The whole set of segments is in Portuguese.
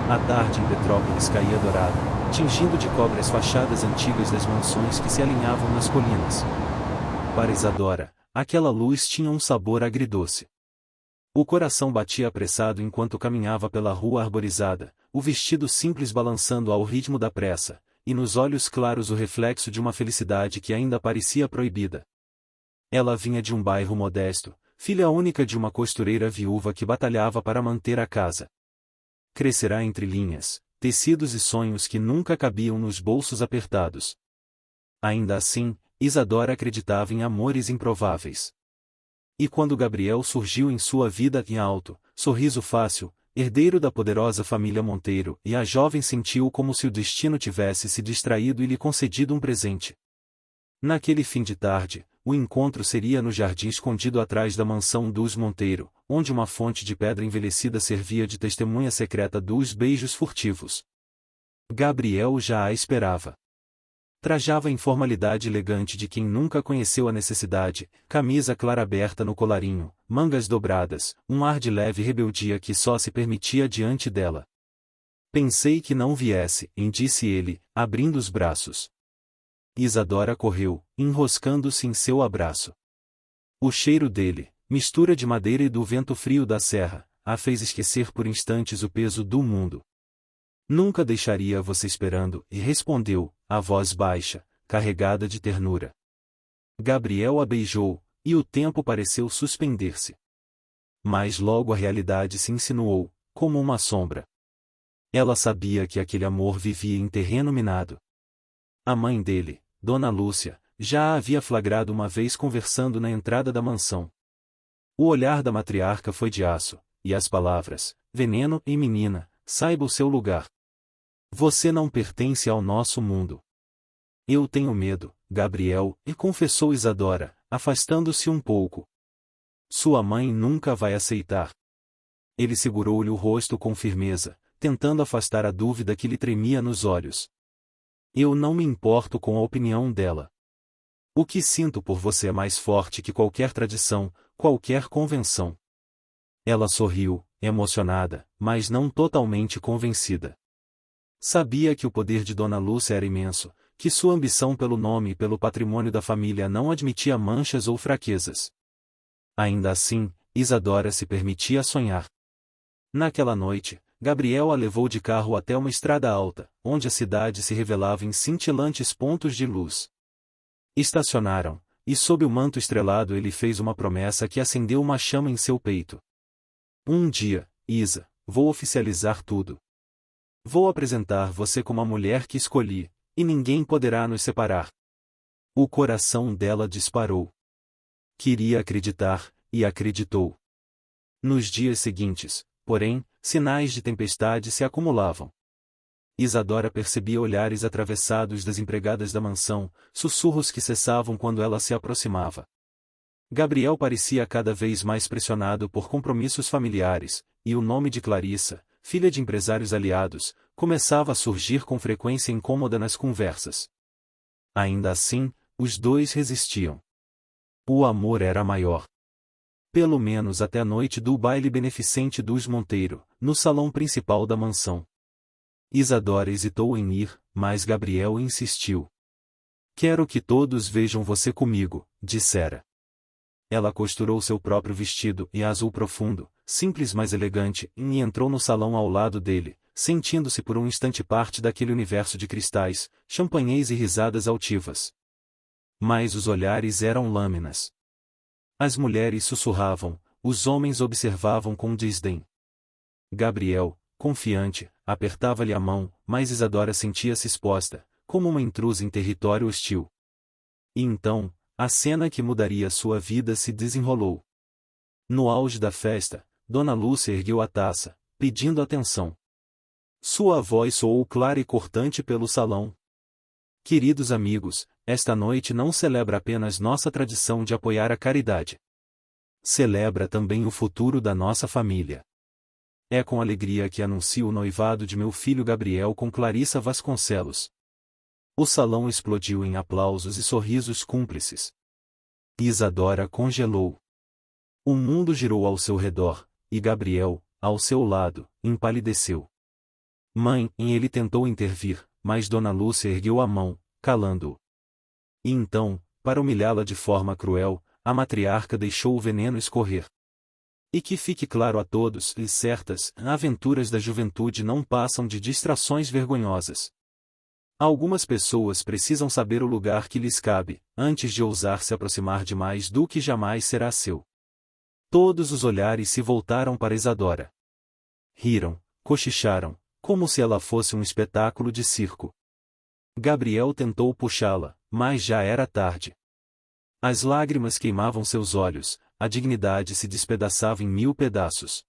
A tarde em Petrópolis caía dourada, tingindo de cobre as fachadas antigas das mansões que se alinhavam nas colinas. Para Isadora, aquela luz tinha um sabor agridoce. O coração batia apressado enquanto caminhava pela rua arborizada, o vestido simples balançando ao ritmo da pressa, e nos olhos claros o reflexo de uma felicidade que ainda parecia proibida. Ela vinha de um bairro modesto, filha única de uma costureira viúva que batalhava para manter a casa. Crescerá entre linhas, tecidos e sonhos que nunca cabiam nos bolsos apertados. Ainda assim, Isadora acreditava em amores improváveis. E quando Gabriel surgiu em sua vida em alto, sorriso fácil, herdeiro da poderosa família Monteiro, e a jovem sentiu como se o destino tivesse se distraído e lhe concedido um presente. Naquele fim de tarde, o encontro seria no jardim escondido atrás da mansão dos Monteiro, onde uma fonte de pedra envelhecida servia de testemunha secreta dos beijos furtivos. Gabriel já a esperava. Trajava a informalidade elegante de quem nunca conheceu a necessidade, camisa clara aberta no colarinho, mangas dobradas, um ar de leve rebeldia que só se permitia diante dela. Pensei que não viesse, disse ele, abrindo os braços. Isadora correu, enroscando-se em seu abraço. O cheiro dele, mistura de madeira e do vento frio da serra, a fez esquecer por instantes o peso do mundo. Nunca deixaria você esperando, e respondeu, a voz baixa, carregada de ternura. Gabriel a beijou, e o tempo pareceu suspender-se. Mas logo a realidade se insinuou, como uma sombra. Ela sabia que aquele amor vivia em terreno minado. A mãe dele, Dona Lúcia, já a havia flagrado uma vez conversando na entrada da mansão. O olhar da matriarca foi de aço, e as palavras, veneno e menina, saiba o seu lugar. Você não pertence ao nosso mundo. Eu tenho medo, Gabriel, e confessou Isadora, afastando-se um pouco. Sua mãe nunca vai aceitar. Ele segurou-lhe o rosto com firmeza, tentando afastar a dúvida que lhe tremia nos olhos. Eu não me importo com a opinião dela. O que sinto por você é mais forte que qualquer tradição, qualquer convenção. Ela sorriu, emocionada, mas não totalmente convencida. Sabia que o poder de Dona Lúcia era imenso, que sua ambição pelo nome e pelo patrimônio da família não admitia manchas ou fraquezas. Ainda assim, Isadora se permitia sonhar. Naquela noite, Gabriel a levou de carro até uma estrada alta, onde a cidade se revelava em cintilantes pontos de luz. Estacionaram, e sob o manto estrelado ele fez uma promessa que acendeu uma chama em seu peito. Um dia, Isa, vou oficializar tudo. Vou apresentar você como a mulher que escolhi, e ninguém poderá nos separar. O coração dela disparou. Queria acreditar, e acreditou. Nos dias seguintes, porém, sinais de tempestade se acumulavam. Isadora percebia olhares atravessados das empregadas da mansão, sussurros que cessavam quando ela se aproximava. Gabriel parecia cada vez mais pressionado por compromissos familiares, e o nome de Clarissa, filha de empresários aliados, começava a surgir com frequência incômoda nas conversas. Ainda assim, os dois resistiam. O amor era maior. Pelo menos até a noite do baile beneficente dos Monteiro, no salão principal da mansão. Isadora hesitou em ir, mas Gabriel insistiu. Quero que todos vejam você comigo, dissera. Ela costurou seu próprio vestido e azul profundo, simples mas elegante, e entrou no salão ao lado dele, sentindo-se por um instante parte daquele universo de cristais, champanhês e risadas altivas. Mas os olhares eram lâminas. As mulheres sussurravam, os homens observavam com desdém. Gabriel, confiante, apertava-lhe a mão, mas Isadora sentia-se exposta, como uma intrusa em território hostil. E então, a cena que mudaria sua vida se desenrolou. No auge da festa, Dona Lúcia ergueu a taça, pedindo atenção. Sua voz soou clara e cortante pelo salão. Queridos amigos, esta noite não celebra apenas nossa tradição de apoiar a caridade. Celebra também o futuro da nossa família. É com alegria que anuncio o noivado de meu filho Gabriel com Clarissa Vasconcelos. O salão explodiu em aplausos e sorrisos cúmplices. Isadora congelou. O mundo girou ao seu redor, e Gabriel, ao seu lado, empalideceu. Mãe, em ele tentou intervir, mas Dona Lúcia ergueu a mão, calando-o. E então, para humilhá-la de forma cruel, a matriarca deixou o veneno escorrer. E que fique claro a todos, e certas aventuras da juventude não passam de distrações vergonhosas. Algumas pessoas precisam saber o lugar que lhes cabe, antes de ousar se aproximar demais do que jamais será seu. Todos os olhares se voltaram para Isadora. Riram, cochicharam, como se ela fosse um espetáculo de circo. Gabriel tentou puxá-la, mas já era tarde. As lágrimas queimavam seus olhos, a dignidade se despedaçava em 1000 pedaços.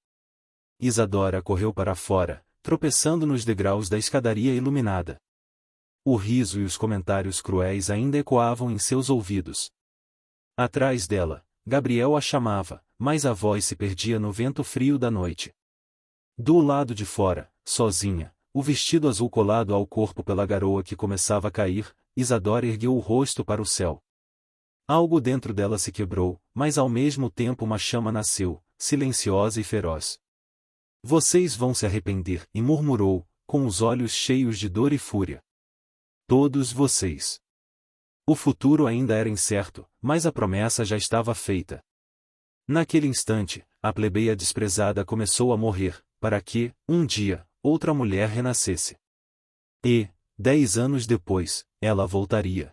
Isadora correu para fora, tropeçando nos degraus da escadaria iluminada. O riso e os comentários cruéis ainda ecoavam em seus ouvidos. Atrás dela, Gabriel a chamava, mas a voz se perdia no vento frio da noite. Do lado de fora, sozinha, o vestido azul colado ao corpo pela garoa que começava a cair, Isadora ergueu o rosto para o céu. Algo dentro dela se quebrou, mas ao mesmo tempo uma chama nasceu, silenciosa e feroz. Vocês vão se arrepender, e murmurou, com os olhos cheios de dor e fúria. Todos vocês. O futuro ainda era incerto, mas a promessa já estava feita. Naquele instante, a plebeia desprezada começou a morrer, para que, um dia, outra mulher renascesse. E, 10 anos depois, ela voltaria.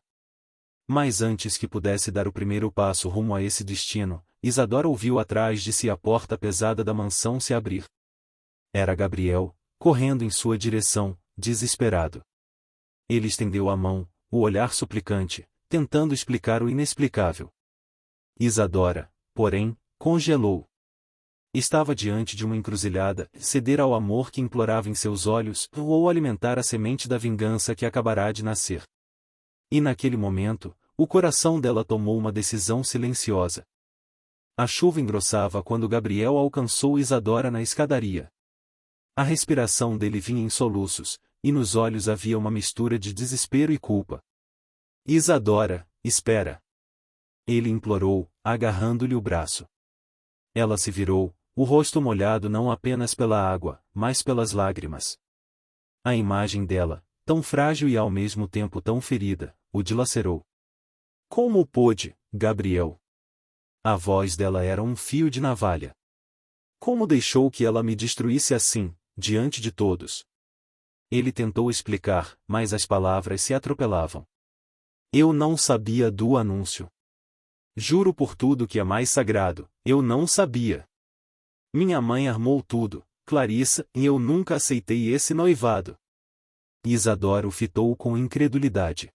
Mas antes que pudesse dar o primeiro passo rumo a esse destino, Isadora ouviu atrás de si a porta pesada da mansão se abrir. Era Gabriel, correndo em sua direção, desesperado. Ele estendeu a mão, o olhar suplicante, tentando explicar o inexplicável. Isadora, porém, congelou. Estava diante de uma encruzilhada, ceder ao amor que implorava em seus olhos, ou alimentar a semente da vingança que acabará de nascer. E naquele momento, o coração dela tomou uma decisão silenciosa. A chuva engrossava quando Gabriel alcançou Isadora na escadaria. A respiração dele vinha em soluços, e nos olhos havia uma mistura de desespero e culpa. Isadora, espera! Ele implorou, agarrando-lhe o braço. Ela se virou, o rosto molhado não apenas pela água, mas pelas lágrimas. A imagem dela, tão frágil e ao mesmo tempo tão ferida, o dilacerou. Como pôde, Gabriel? A voz dela era um fio de navalha. Como deixou que ela me destruísse assim, diante de todos? Ele tentou explicar, mas as palavras se atropelavam. Eu não sabia do anúncio. Juro por tudo que é mais sagrado, eu não sabia. Minha mãe armou tudo, Clarissa, e eu nunca aceitei esse noivado. Isadora o fitou com incredulidade.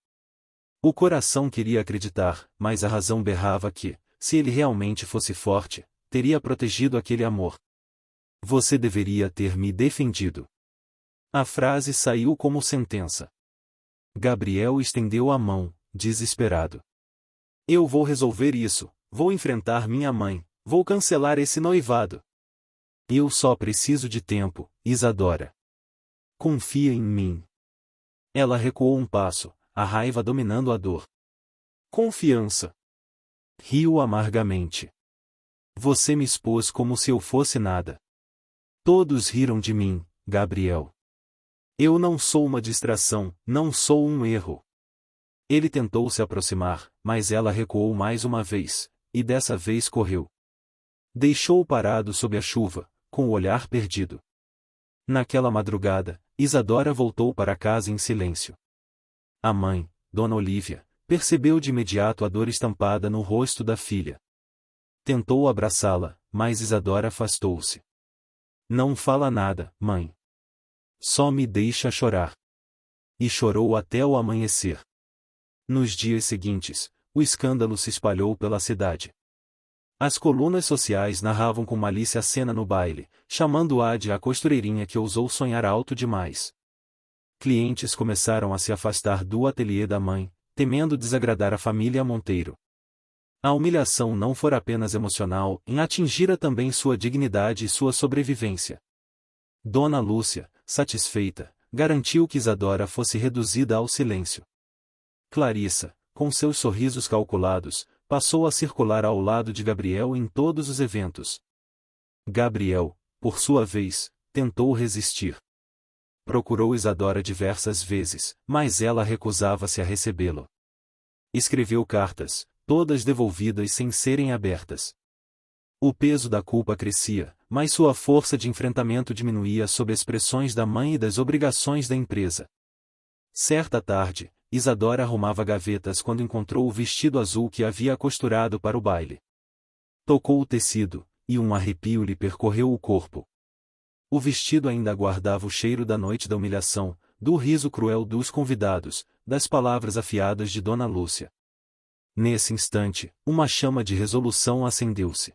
O coração queria acreditar, mas a razão berrava que, se ele realmente fosse forte, teria protegido aquele amor. Você deveria ter me defendido. A frase saiu como sentença. Gabriel estendeu a mão, desesperado. Eu vou resolver isso, vou enfrentar minha mãe, vou cancelar esse noivado. Eu só preciso de tempo, Isadora. Confia em mim. Ela recuou um passo, a raiva dominando a dor. Confiança. Riu amargamente. Você me expôs como se eu fosse nada. Todos riram de mim, Gabriel. Eu não sou uma distração, não sou um erro. Ele tentou se aproximar, mas ela recuou mais uma vez, e dessa vez correu. Deixou-o parado sob a chuva, com o olhar perdido. Naquela madrugada, Isadora voltou para casa em silêncio. A mãe, Dona Olívia, percebeu de imediato a dor estampada no rosto da filha. Tentou abraçá-la, mas Isadora afastou-se. Não fala nada, mãe. Só me deixa chorar. E chorou até o amanhecer. Nos dias seguintes, o escândalo se espalhou pela cidade. As colunas sociais narravam com malícia a cena no baile, chamando-a de a costureirinha que ousou sonhar alto demais. Clientes começaram a se afastar do ateliê da mãe, temendo desagradar a família Monteiro. A humilhação não fora apenas emocional, atingira também sua dignidade e sua sobrevivência. Dona Lúcia, satisfeita, garantiu que Isadora fosse reduzida ao silêncio. Clarissa, com seus sorrisos calculados, passou a circular ao lado de Gabriel em todos os eventos. Gabriel, por sua vez, tentou resistir. Procurou Isadora diversas vezes, mas ela recusava-se a recebê-lo. Escreveu cartas, todas devolvidas sem serem abertas. O peso da culpa crescia, mas sua força de enfrentamento diminuía sob as pressões da mãe e das obrigações da empresa. Certa tarde, Isadora arrumava gavetas quando encontrou o vestido azul que havia costurado para o baile. Tocou o tecido, e um arrepio lhe percorreu o corpo. O vestido ainda guardava o cheiro da noite da humilhação, do riso cruel dos convidados, das palavras afiadas de Dona Lúcia. Nesse instante, uma chama de resolução acendeu-se.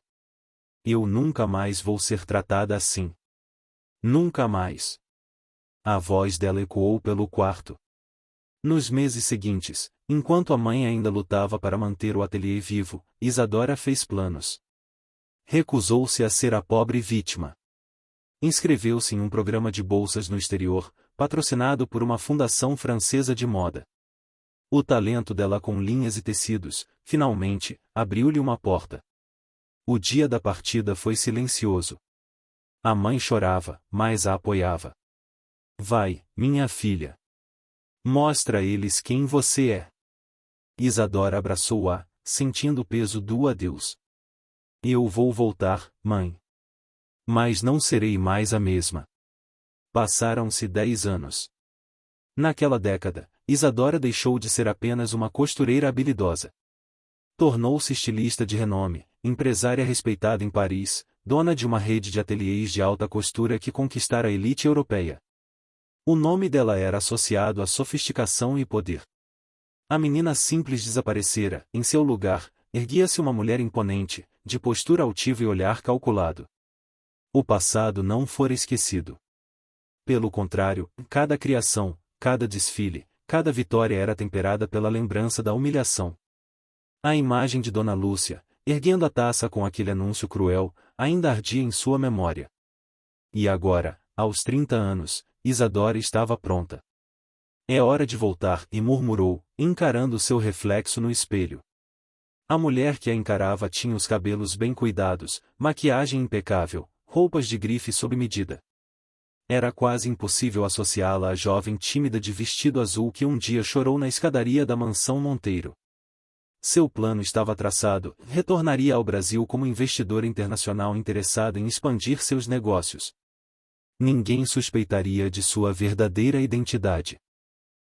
Eu nunca mais vou ser tratada assim. Nunca mais. A voz dela ecoou pelo quarto. Nos meses seguintes, enquanto a mãe ainda lutava para manter o ateliê vivo, Isadora fez planos. Recusou-se a ser a pobre vítima. Inscreveu-se em um programa de bolsas no exterior, patrocinado por uma fundação francesa de moda. O talento dela com linhas e tecidos, finalmente, abriu-lhe uma porta. O dia da partida foi silencioso. A mãe chorava, mas a apoiava. Vai, minha filha. Mostra a eles quem você é. Isadora abraçou-a, sentindo o peso do adeus. Eu vou voltar, mãe. Mas não serei mais a mesma. Passaram-se 10 anos. Naquela década, Isadora deixou de ser apenas uma costureira habilidosa. Tornou-se estilista de renome, empresária respeitada em Paris, dona de uma rede de ateliês de alta costura que conquistara a elite europeia. O nome dela era associado à sofisticação e poder. A menina simples desaparecera, em seu lugar, erguia-se uma mulher imponente, de postura altiva e olhar calculado. O passado não fora esquecido. Pelo contrário, cada criação, cada desfile, cada vitória era temperada pela lembrança da humilhação. A imagem de Dona Lúcia, erguendo a taça com aquele anúncio cruel, ainda ardia em sua memória. E agora, aos 30 anos, Isadora estava pronta. É hora de voltar, e murmurou, encarando seu reflexo no espelho. A mulher que a encarava tinha os cabelos bem cuidados, maquiagem impecável, roupas de grife sob medida. Era quase impossível associá-la à jovem tímida de vestido azul que um dia chorou na escadaria da mansão Monteiro. Seu plano estava traçado, retornaria ao Brasil como investidora internacional interessada em expandir seus negócios. Ninguém suspeitaria de sua verdadeira identidade.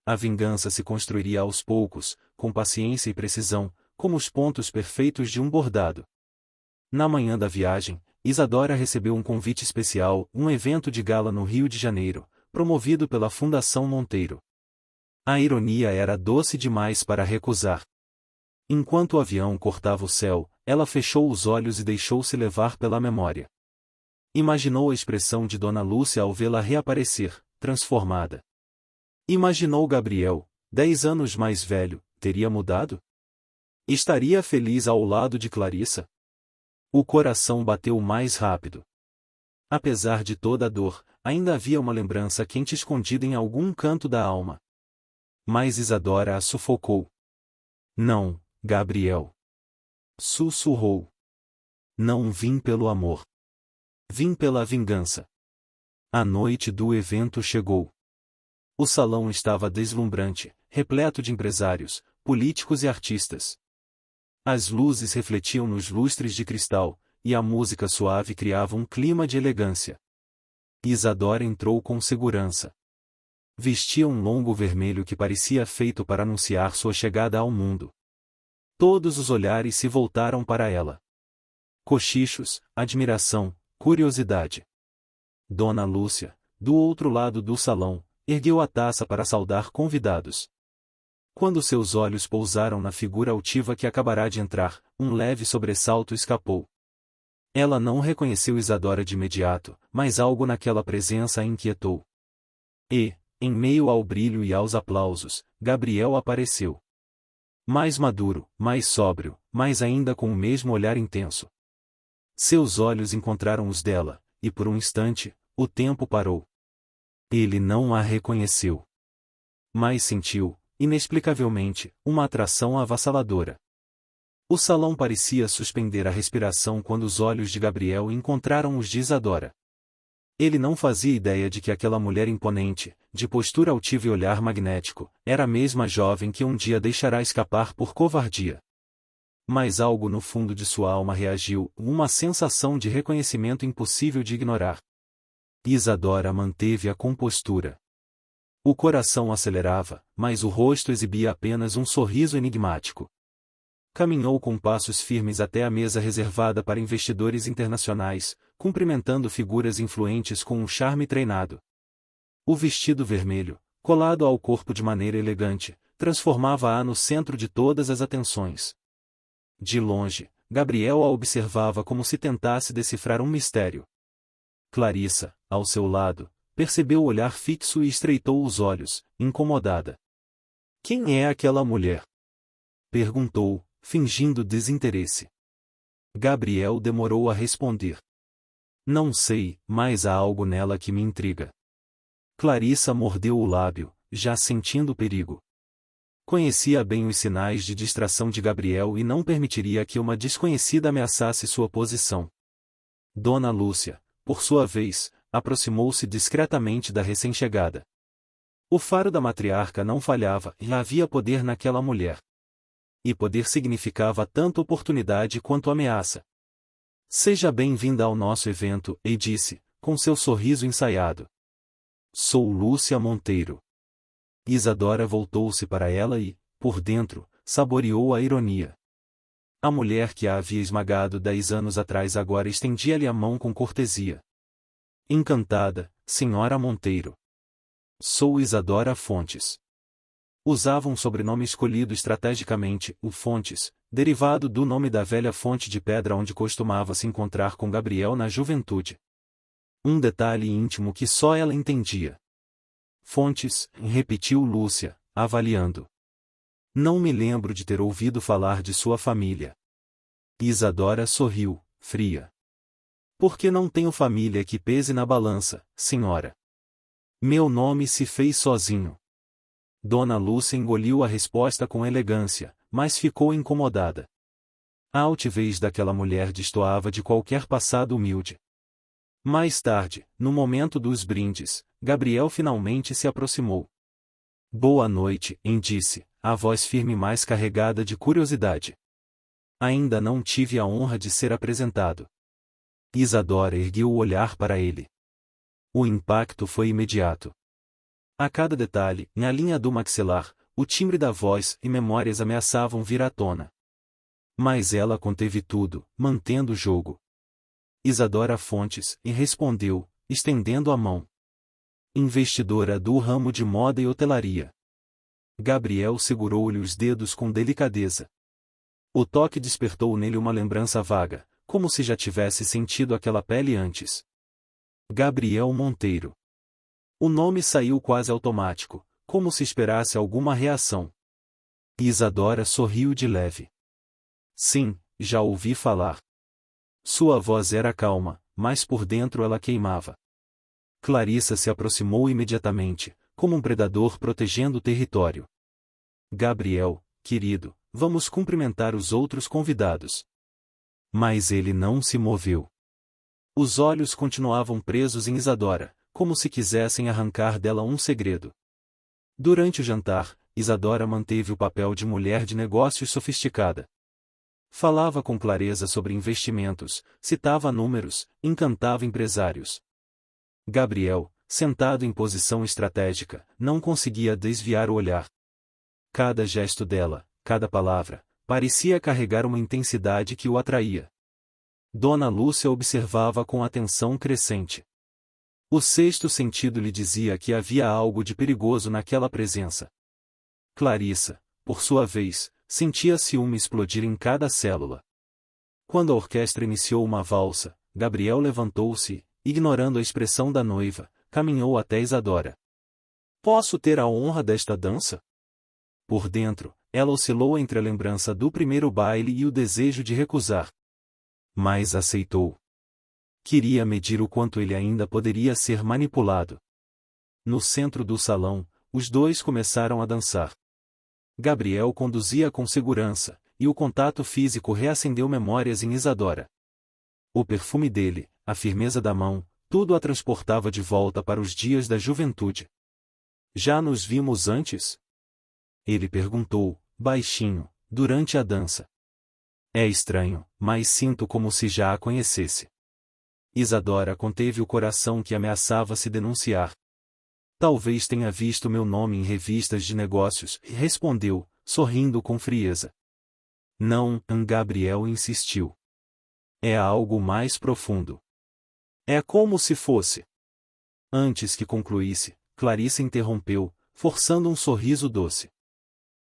A vingança se construiria aos poucos, com paciência e precisão, como os pontos perfeitos de um bordado. Na manhã da viagem, Isadora recebeu um convite especial, um evento de gala no Rio de Janeiro, promovido pela Fundação Monteiro. A ironia era doce demais para recusar. Enquanto o avião cortava o céu, ela fechou os olhos e deixou-se levar pela memória. Imaginou a expressão de Dona Lúcia ao vê-la reaparecer, transformada. Imaginou Gabriel, 10 anos mais velho, teria mudado? Estaria feliz ao lado de Clarissa? O coração bateu mais rápido. Apesar de toda a dor, ainda havia uma lembrança quente escondida em algum canto da alma. Mas Isadora a sufocou. Não, Gabriel. Sussurrou. Não vim pelo amor. Vim pela vingança. A noite do evento chegou. O salão estava deslumbrante, repleto de empresários, políticos e artistas. As luzes refletiam nos lustres de cristal, e a música suave criava um clima de elegância. Isadora entrou com segurança. Vestia um longo vermelho que parecia feito para anunciar sua chegada ao mundo. Todos os olhares se voltaram para ela. Cochichos, admiração, curiosidade. Dona Lúcia, do outro lado do salão, ergueu a taça para saudar convidados. Quando seus olhos pousaram na figura altiva que acabará de entrar, um leve sobressalto escapou. Ela não reconheceu Isadora de imediato, mas algo naquela presença a inquietou. E, em meio ao brilho e aos aplausos, Gabriel apareceu. Mais maduro, mais sóbrio, mas ainda com o mesmo olhar intenso. Seus olhos encontraram os dela, e por um instante, o tempo parou. Ele não a reconheceu. Mas sentiu, inexplicavelmente, uma atração avassaladora. O salão parecia suspender a respiração quando os olhos de Gabriel encontraram os de Isadora. Ele não fazia ideia de que aquela mulher imponente, de postura altiva e olhar magnético, era a mesma jovem que um dia deixará escapar por covardia. Mas algo no fundo de sua alma reagiu, uma sensação de reconhecimento impossível de ignorar. Isadora manteve a compostura. O coração acelerava, mas o rosto exibia apenas um sorriso enigmático. Caminhou com passos firmes até a mesa reservada para investidores internacionais, cumprimentando figuras influentes com um charme treinado. O vestido vermelho, colado ao corpo de maneira elegante, transformava-a no centro de todas as atenções. De longe, Gabriel a observava como se tentasse decifrar um mistério. Clarissa, ao seu lado, percebeu o olhar fixo e estreitou os olhos, incomodada. "Quem é aquela mulher?" perguntou, fingindo desinteresse. Gabriel demorou a responder. "Não sei, mas há algo nela que me intriga." Clarissa mordeu o lábio, já sentindo perigo. Conhecia bem os sinais de distração de Gabriel e não permitiria que uma desconhecida ameaçasse sua posição. Dona Lúcia, por sua vez, aproximou-se discretamente da recém-chegada. O faro da matriarca não falhava e havia poder naquela mulher. E poder significava tanto oportunidade quanto ameaça. "Seja bem-vinda ao nosso evento", e disse, com seu sorriso ensaiado. "Sou Lúcia Monteiro." Isadora voltou-se para ela e, por dentro, saboreou a ironia. A mulher que a havia esmagado 10 anos atrás agora estendia-lhe a mão com cortesia. "Encantada, senhora Monteiro. Sou Isadora Fontes." Usava um sobrenome escolhido estrategicamente, o Fontes, derivado do nome da velha fonte de pedra onde costumava se encontrar com Gabriel na juventude. Um detalhe íntimo que só ela entendia. "Fontes", repetiu Lúcia, avaliando. "Não me lembro de ter ouvido falar de sua família." Isadora sorriu, fria. "Porque não tenho família que pese na balança, senhora. Meu nome se fez sozinho." Dona Lúcia engoliu a resposta com elegância, mas ficou incomodada. A altivez daquela mulher destoava de qualquer passado humilde. Mais tarde, no momento dos brindes, Gabriel finalmente se aproximou. "Boa noite", disse, a voz firme mais carregada de curiosidade. "Ainda não tive a honra de ser apresentado." Isadora ergueu o olhar para ele. O impacto foi imediato. A cada detalhe, na linha do maxilar, o timbre da voz e memórias ameaçavam vir à tona. Mas ela conteve tudo, mantendo o jogo. "Isadora Fontes", e respondeu, estendendo a mão. "Investidora do ramo de moda e hotelaria." Gabriel segurou-lhe os dedos com delicadeza. O toque despertou nele uma lembrança vaga, como se já tivesse sentido aquela pele antes. Gabriel Monteiro. O nome saiu quase automático, como se esperasse alguma reação. Isadora sorriu de leve. "Sim, já ouvi falar." Sua voz era calma, mas por dentro ela queimava. Clarissa se aproximou imediatamente, como um predador protegendo o território. "Gabriel, querido, vamos cumprimentar os outros convidados." Mas ele não se moveu. Os olhos continuavam presos em Isadora, como se quisessem arrancar dela um segredo. Durante o jantar, Isadora manteve o papel de mulher de negócios sofisticada. Falava com clareza sobre investimentos, citava números, encantava empresários. Gabriel, sentado em posição estratégica, não conseguia desviar o olhar. Cada gesto dela, cada palavra, parecia carregar uma intensidade que o atraía. Dona Lúcia observava com atenção crescente. O sexto sentido lhe dizia que havia algo de perigoso naquela presença. Clarissa, por sua vez, sentia ciúme explodir em cada célula. Quando a orquestra iniciou uma valsa, Gabriel levantou-se, ignorando a expressão da noiva, caminhou até Isadora. "Posso ter a honra desta dança?" Por dentro, ela oscilou entre a lembrança do primeiro baile e o desejo de recusar. Mas aceitou. Queria medir o quanto ele ainda poderia ser manipulado. No centro do salão, os dois começaram a dançar. Gabriel conduzia com segurança, e o contato físico reacendeu memórias em Isadora. O perfume dele, a firmeza da mão, Tudo a transportava de volta para os dias da juventude. Já nos vimos antes? Ele perguntou, baixinho, durante a dança. É estranho, mas sinto como se já a conhecesse. Isadora conteve o coração que ameaçava se denunciar. Talvez tenha visto meu nome em revistas de negócios, respondeu, sorrindo com frieza. Não, Gabriel insistiu. É algo mais profundo. É como se fosse. Antes que concluísse, Clarissa interrompeu, forçando um sorriso doce.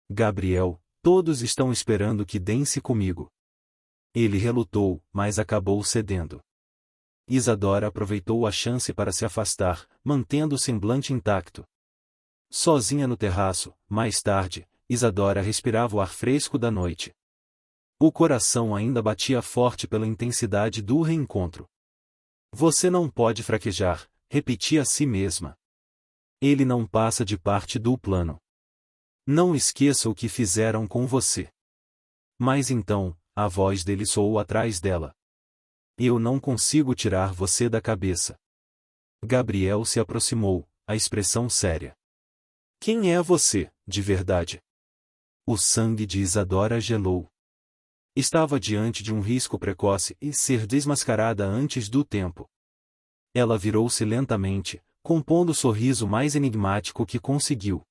Gabriel, todos estão esperando que dance comigo. Ele relutou, mas acabou cedendo. Isadora aproveitou a chance para se afastar, mantendo o semblante intacto. Sozinha no terraço, mais tarde, Isadora respirava o ar fresco da noite. O coração ainda batia forte pela intensidade do reencontro. Você não pode fraquejar, repetia a si mesma. Ele não passa de parte do plano. Não esqueça o que fizeram com você. Mas então, a voz dele soou atrás dela. Eu não consigo tirar você da cabeça. Gabriel se aproximou, a expressão séria. Quem é você, de verdade? O sangue de Isadora gelou. Estava diante de um risco precoce e ser desmascarada antes do tempo. Ela virou-se lentamente, compondo o sorriso mais enigmático que conseguiu.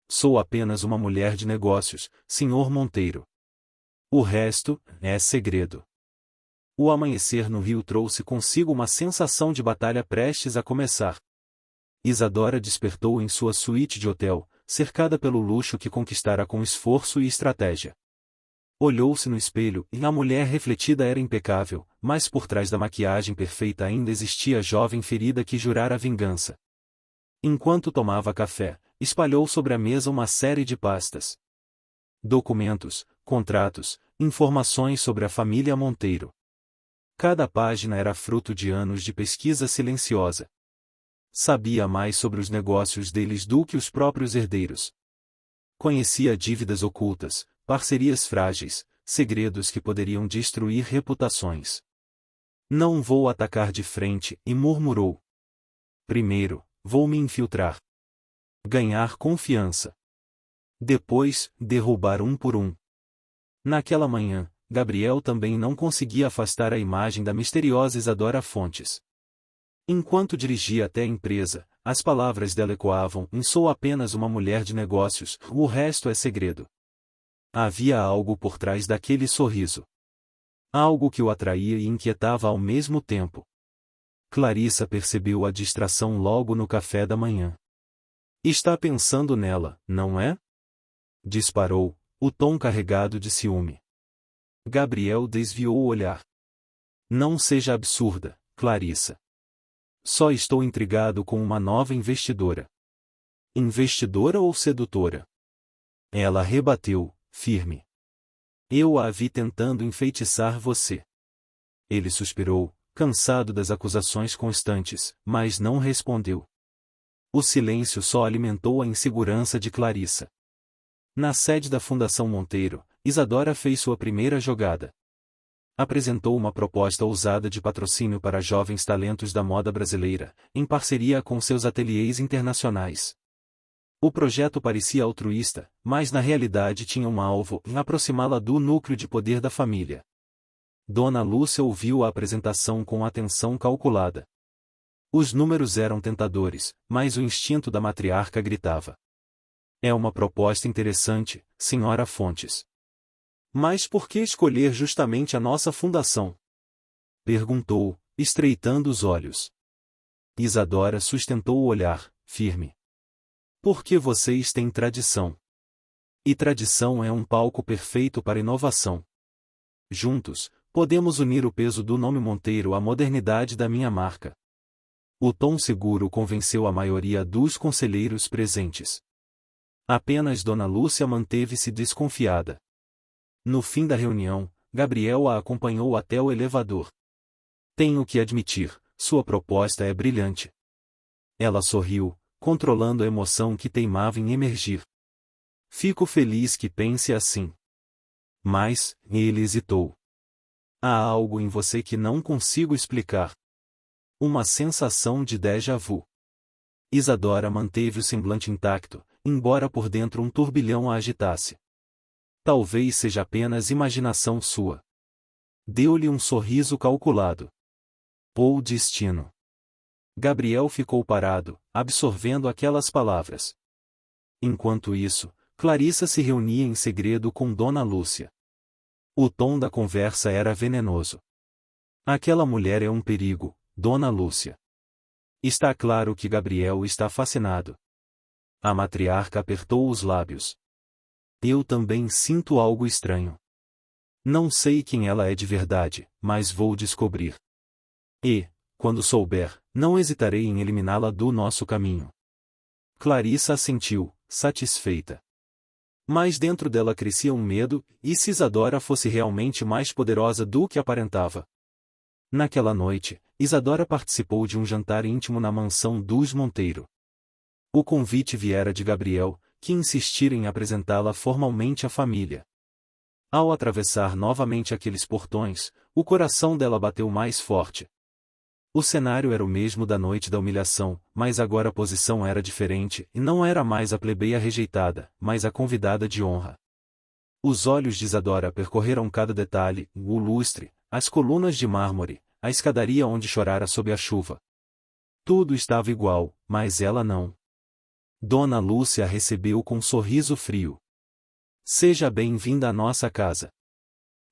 Sou apenas uma mulher de negócios, Sr. Monteiro. O resto é segredo. O amanhecer no rio trouxe consigo uma sensação de batalha prestes a começar. Isadora despertou em sua suíte de hotel, cercada pelo luxo que conquistara com esforço e estratégia. Olhou-se no espelho e a mulher refletida era impecável, mas por trás da maquiagem perfeita ainda existia a jovem ferida que jurara vingança. Enquanto tomava café, espalhou sobre a mesa uma série de pastas. Documentos, contratos, informações sobre a família Monteiro. Cada página era fruto de anos de pesquisa silenciosa. Sabia mais sobre os negócios deles do que os próprios herdeiros. Conhecia dívidas ocultas, parcerias frágeis, segredos que poderiam destruir reputações. Não vou atacar de frente, e murmurou. Primeiro, vou me infiltrar. Ganhar confiança. Depois, derrubar um por um. Naquela manhã, Gabriel também não conseguia afastar a imagem da misteriosa Isadora Fontes. Enquanto dirigia até a empresa, as palavras dela ecoavam: sou apenas uma mulher de negócios, o resto é segredo. Havia algo por trás daquele sorriso. Algo que o atraía e inquietava ao mesmo tempo. Clarissa percebeu a distração logo no café da manhã. Está pensando nela, não é? Disparou, o tom carregado de ciúme. Gabriel desviou o olhar. Não seja absurda, Clarissa. Só estou intrigado com uma nova investidora. Investidora ou sedutora? Ela rebateu, firme. Eu a vi tentando enfeitiçar você. Ele suspirou, cansado das acusações constantes, mas não respondeu. O silêncio só alimentou a insegurança de Clarissa. Na sede da Fundação Monteiro, Isadora fez sua primeira jogada. Apresentou uma proposta ousada de patrocínio para jovens talentos da moda brasileira, em parceria com seus ateliês internacionais. O projeto parecia altruísta, mas na realidade tinha um alvo: aproximá-la do núcleo de poder da família. Dona Lúcia ouviu a apresentação com atenção calculada. Os números eram tentadores, mas o instinto da matriarca gritava. É uma proposta interessante, Sra. Fontes. Mas por que escolher justamente a nossa fundação? Perguntou, estreitando os olhos. Isadora sustentou o olhar, firme. Porque vocês têm tradição. E tradição é um palco perfeito para inovação. Juntos, podemos unir o peso do nome Monteiro à modernidade da minha marca. O tom seguro convenceu a maioria dos conselheiros presentes. Apenas Dona Lúcia manteve-se desconfiada. No fim da reunião, Gabriel a acompanhou até o elevador. Tenho que admitir, sua proposta é brilhante. Ela sorriu, controlando a emoção que teimava em emergir. Fico feliz que pense assim. Mas, ele hesitou. Há algo em você que não consigo explicar. Uma sensação de déjà vu. Isadora manteve o semblante intacto, embora por dentro um turbilhão a agitasse. Talvez seja apenas imaginação sua. Deu-lhe um sorriso calculado. Ou destino. Gabriel ficou parado, absorvendo aquelas palavras. Enquanto isso, Clarissa se reunia em segredo com Dona Lúcia. O tom da conversa era venenoso. Aquela mulher é um perigo, Dona Lúcia. Está claro que Gabriel está fascinado. A matriarca apertou os lábios. Eu também sinto algo estranho. Não sei quem ela é de verdade, mas vou descobrir. E, quando souber, não hesitarei em eliminá-la do nosso caminho. Clarissa assentiu, satisfeita. Mas dentro dela crescia um medo, e se Isadora fosse realmente mais poderosa do que aparentava? Naquela noite, Isadora participou de um jantar íntimo na mansão dos Monteiro. O convite viera de Gabriel, que insistira em apresentá-la formalmente à família. Ao atravessar novamente aqueles portões, o coração dela bateu mais forte. O cenário era o mesmo da noite da humilhação, mas agora a posição era diferente, e não era mais a plebeia rejeitada, mas a convidada de honra. Os olhos de Isadora percorreram cada detalhe, o lustre, as colunas de mármore, a escadaria onde chorara sob a chuva. Tudo estava igual, mas ela não. Dona Lúcia a recebeu com um sorriso frio. Seja bem-vinda à nossa casa.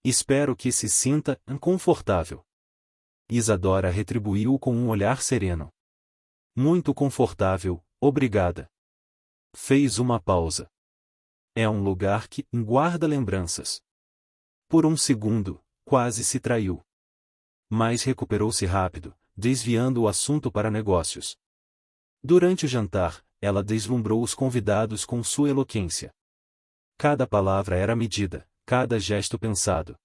Espero que se sinta confortável. Isadora retribuiu com um olhar sereno. Muito confortável, obrigada. Fez uma pausa. É um lugar que guarda lembranças. Por um segundo, quase se traiu. Mas recuperou-se rápido, desviando o assunto para negócios. Durante o jantar, ela deslumbrou os convidados com sua eloquência. Cada palavra era medida, cada gesto pensado.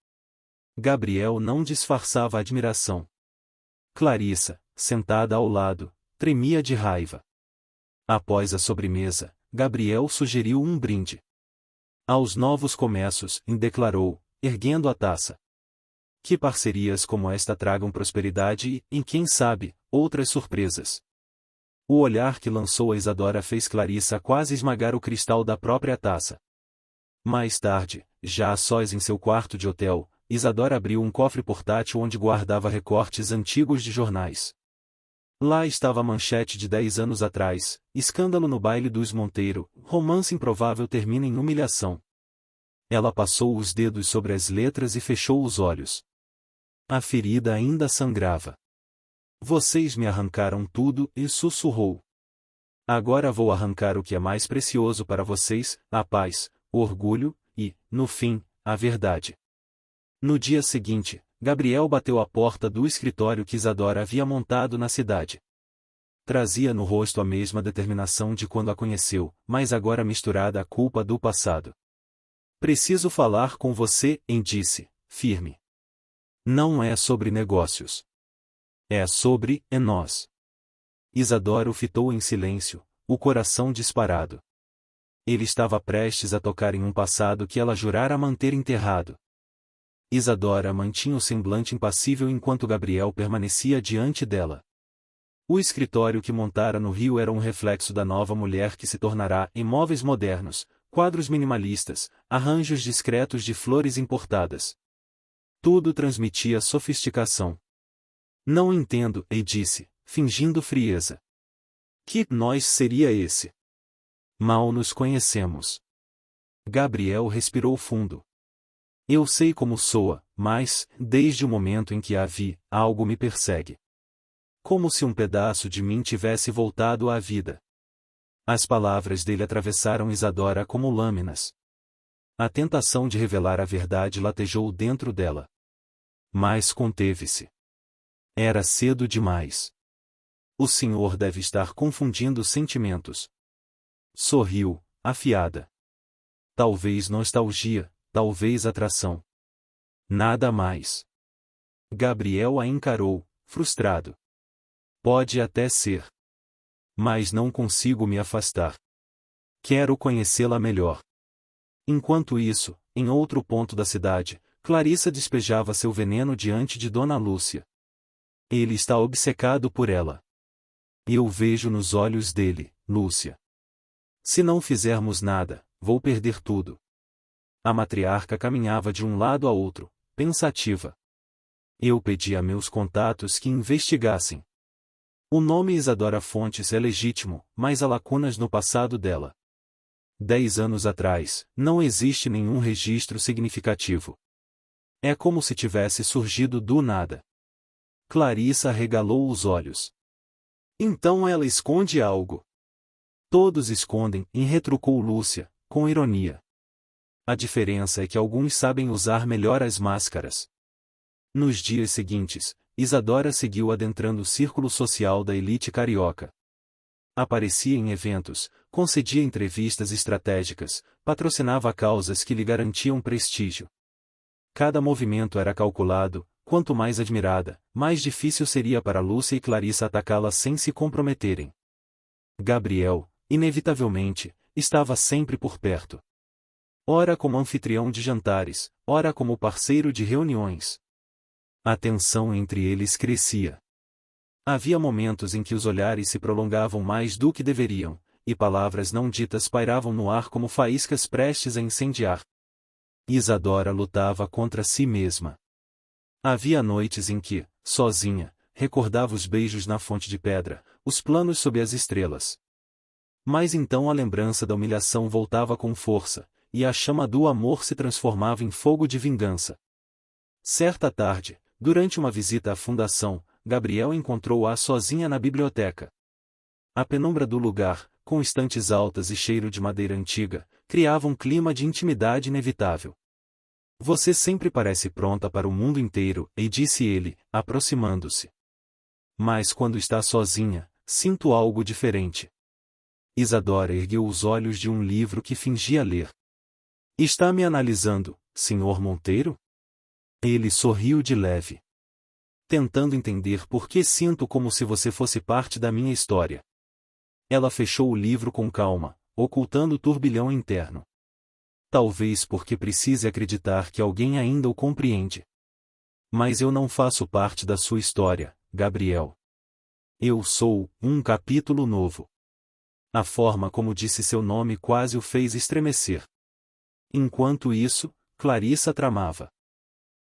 Gabriel não disfarçava admiração. Clarissa, sentada ao lado, tremia de raiva. Após a sobremesa, Gabriel sugeriu um brinde. Aos novos começos, declarou, erguendo a taça. Que parcerias como esta tragam prosperidade e, quem sabe, outras surpresas. O olhar que lançou a Isadora fez Clarissa quase esmagar o cristal da própria taça. Mais tarde, já a sós em seu quarto de hotel, Isadora abriu um cofre portátil onde guardava recortes antigos de jornais. Lá estava a manchete de 10 anos atrás: escândalo no baile dos Monteiro, romance improvável termina em humilhação. Ela passou os dedos sobre as letras e fechou os olhos. A ferida ainda sangrava. Vocês me arrancaram tudo, e sussurrou. Agora vou arrancar o que é mais precioso para vocês, a paz, o orgulho, e, no fim, a verdade. No dia seguinte, Gabriel bateu à porta do escritório que Isadora havia montado na cidade. Trazia no rosto a mesma determinação de quando a conheceu, mas agora misturada à culpa do passado. Preciso falar com você, disse, firme. Não é sobre negócios. É sobre nós. Isadora o fitou em silêncio, o coração disparado. Ele estava prestes a tocar em um passado que ela jurara manter enterrado. Isadora mantinha o semblante impassível enquanto Gabriel permanecia diante dela. O escritório que montara no Rio era um reflexo da nova mulher que se tornará em móveis modernos, quadros minimalistas, arranjos discretos de flores importadas. Tudo transmitia sofisticação. Não entendo, disse, fingindo frieza. Que nós seria esse? Mal nos conhecemos. Gabriel respirou fundo. Eu sei como soa, mas, desde o momento em que a vi, algo me persegue. Como se um pedaço de mim tivesse voltado à vida. As palavras dele atravessaram Isadora como lâminas. A tentação de revelar a verdade latejou dentro dela. Mas conteve-se. Era cedo demais. O senhor deve estar confundindo sentimentos. Sorriu, afiada. Talvez nostalgia, talvez atração. Nada mais. Gabriel a encarou, frustrado. Pode até ser. Mas não consigo me afastar. Quero conhecê-la melhor. Enquanto isso, em outro ponto da cidade, Clarissa despejava seu veneno diante de Dona Lúcia. Ele está obcecado por ela. Eu vejo nos olhos dele, Lúcia. Se não fizermos nada, vou perder tudo. A matriarca caminhava de um lado a outro, pensativa. Eu pedi a meus contatos que investigassem. O nome Isadora Fontes é legítimo, mas há lacunas no passado dela. 10 anos atrás, não existe nenhum registro significativo. É como se tivesse surgido do nada. Clarissa arregalou os olhos. Então ela esconde algo. Todos escondem, retrucou Lúcia, com ironia. A diferença é que alguns sabem usar melhor as máscaras. Nos dias seguintes, Isadora seguiu adentrando o círculo social da elite carioca. Aparecia em eventos, concedia entrevistas estratégicas, patrocinava causas que lhe garantiam prestígio. Cada movimento era calculado, quanto mais admirada, mais difícil seria para Lúcia e Clarissa atacá-la sem se comprometerem. Gabriel, inevitavelmente, estava sempre por perto. Ora como anfitrião de jantares, ora como parceiro de reuniões. A tensão entre eles crescia. Havia momentos em que os olhares se prolongavam mais do que deveriam, e palavras não ditas pairavam no ar como faíscas prestes a incendiar. Isadora lutava contra si mesma. Havia noites em que, sozinha, recordava os beijos na fonte de pedra, os planos sob as estrelas. Mas então a lembrança da humilhação voltava com força, e a chama do amor se transformava em fogo de vingança. Certa tarde, durante uma visita à fundação, Gabriel encontrou-a sozinha na biblioteca. A penumbra do lugar, com estantes altas e cheiro de madeira antiga, criava um clima de intimidade inevitável. Você sempre parece pronta para o mundo inteiro, e disse ele, aproximando-se. Mas quando está sozinha, sinto algo diferente. Isadora ergueu os olhos de um livro que fingia ler. Está me analisando, Sr. Monteiro? Ele sorriu de leve. Tentando entender por que sinto como se você fosse parte da minha história. Ela fechou o livro com calma, ocultando o turbilhão interno. Talvez porque precise acreditar que alguém ainda o compreende. Mas eu não faço parte da sua história, Gabriel. Eu sou um capítulo novo. A forma como disse seu nome quase o fez estremecer. Enquanto isso, Clarissa tramava.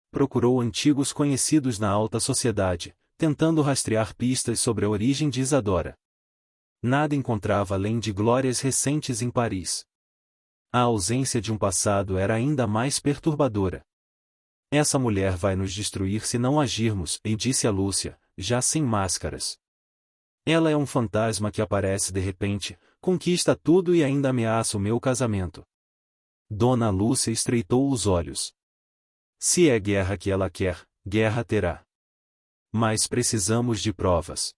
Procurou antigos conhecidos na alta sociedade, tentando rastrear pistas sobre a origem de Isadora. Nada encontrava além de glórias recentes em Paris. A ausência de um passado era ainda mais perturbadora. Essa mulher vai nos destruir se não agirmos, e disse a Lúcia, já sem máscaras. Ela é um fantasma que aparece de repente, conquista tudo e ainda ameaça o meu casamento. Dona Lúcia estreitou os olhos. Se é guerra que ela quer, guerra terá. Mas precisamos de provas.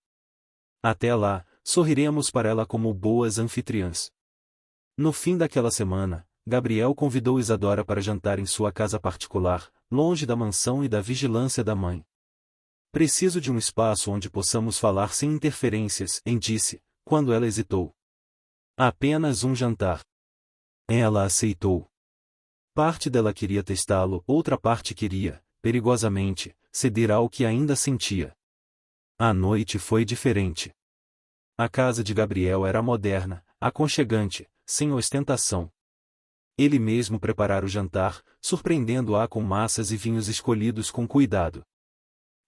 Até lá, sorriremos para ela como boas anfitriãs. No fim daquela semana, Gabriel convidou Isadora para jantar em sua casa particular, longe da mansão e da vigilância da mãe. Preciso de um espaço onde possamos falar sem interferências, disse, quando ela hesitou. Apenas um jantar. Ela aceitou. Parte dela queria testá-lo, outra parte queria, perigosamente, ceder ao que ainda sentia. A noite foi diferente. A casa de Gabriel era moderna, aconchegante, sem ostentação. Ele mesmo preparara o jantar, surpreendendo-a com massas e vinhos escolhidos com cuidado.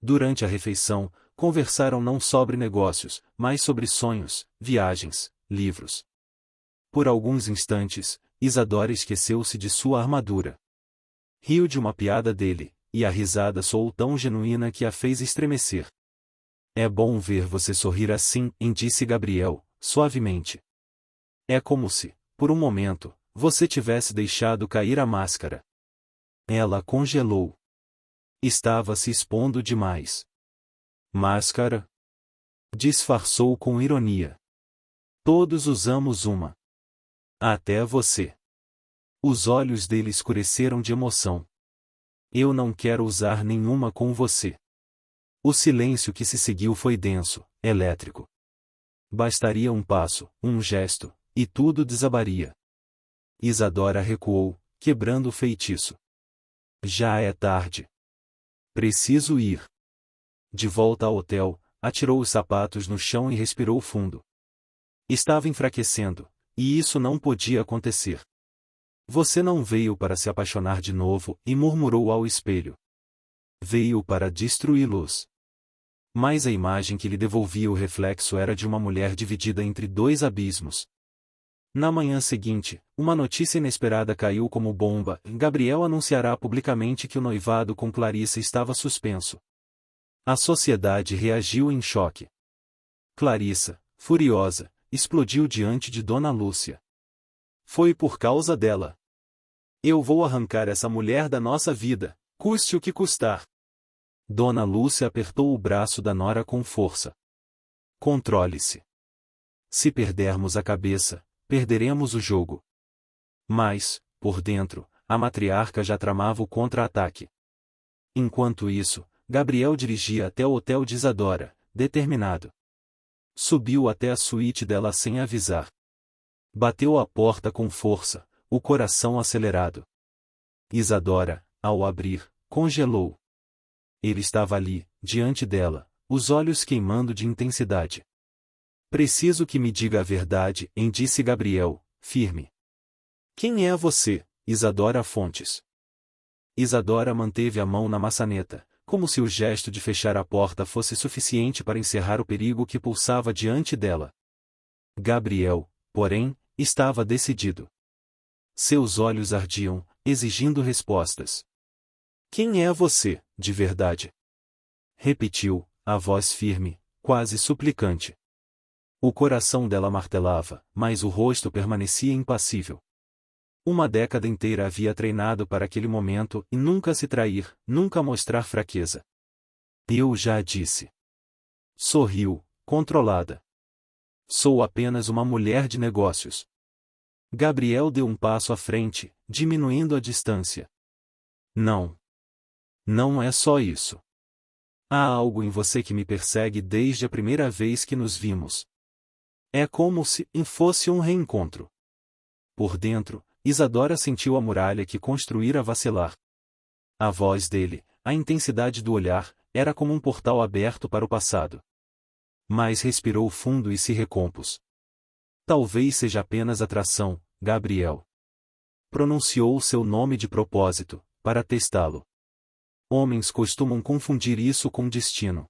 Durante a refeição, conversaram não sobre negócios, mas sobre sonhos, viagens, livros. Por alguns instantes, Isadora esqueceu-se de sua armadura. Riu de uma piada dele, e a risada soou tão genuína que a fez estremecer. É bom ver você sorrir assim, disse Gabriel, suavemente. É como se, por um momento, você tivesse deixado cair a máscara. Ela congelou. Estava se expondo demais. Máscara? Disfarçou com ironia. Todos usamos uma. Até você. Os olhos dele escureceram de emoção. Eu não quero usar nenhuma com você. O silêncio que se seguiu foi denso, elétrico. Bastaria um passo, um gesto, e tudo desabaria. Isadora recuou, quebrando o feitiço. Já é tarde. Preciso ir. De volta ao hotel, atirou os sapatos no chão e respirou fundo. Estava enfraquecendo, e isso não podia acontecer. Você não veio para se apaixonar de novo, e murmurou ao espelho. Veio para destruí-los. Mas a imagem que lhe devolvia o reflexo era de uma mulher dividida entre dois abismos. Na manhã seguinte, uma notícia inesperada caiu como bomba. Gabriel anunciará publicamente que o noivado com Clarissa estava suspenso. A sociedade reagiu em choque. Clarissa, furiosa, explodiu diante de Dona Lúcia. Foi por causa dela. Eu vou arrancar essa mulher da nossa vida, custe o que custar. Dona Lúcia apertou o braço da nora com força. Controle-se. Se perdermos a cabeça, perderemos o jogo. Mas, por dentro, a matriarca já tramava o contra-ataque. Enquanto isso, Gabriel dirigia até o hotel de Isadora, determinado. Subiu até a suíte dela sem avisar. Bateu à porta com força, o coração acelerado. Isadora, ao abrir, congelou. Ele estava ali, diante dela, os olhos queimando de intensidade. Preciso que me diga a verdade, disse Gabriel, firme. Quem é você, Isadora Fontes? Isadora manteve a mão na maçaneta, como se o gesto de fechar a porta fosse suficiente para encerrar o perigo que pulsava diante dela. Gabriel, porém, estava decidido. Seus olhos ardiam, exigindo respostas. Quem é você, de verdade? Repetiu, a voz firme, quase suplicante. O coração dela martelava, mas o rosto permanecia impassível. Uma década inteira havia treinado para aquele momento e nunca se trair, nunca mostrar fraqueza. Eu já disse. Sorriu, controlada. Sou apenas uma mulher de negócios. Gabriel deu um passo à frente, diminuindo a distância. Não. Não é só isso. Há algo em você que me persegue desde a primeira vez que nos vimos. É como se fosse um reencontro. Por dentro, Isadora sentiu a muralha que construíra vacilar. A voz dele, a intensidade do olhar, era como um portal aberto para o passado. Mas respirou fundo e se recompôs. Talvez seja apenas atração, Gabriel. Pronunciou seu nome de propósito, para testá-lo. Homens costumam confundir isso com destino.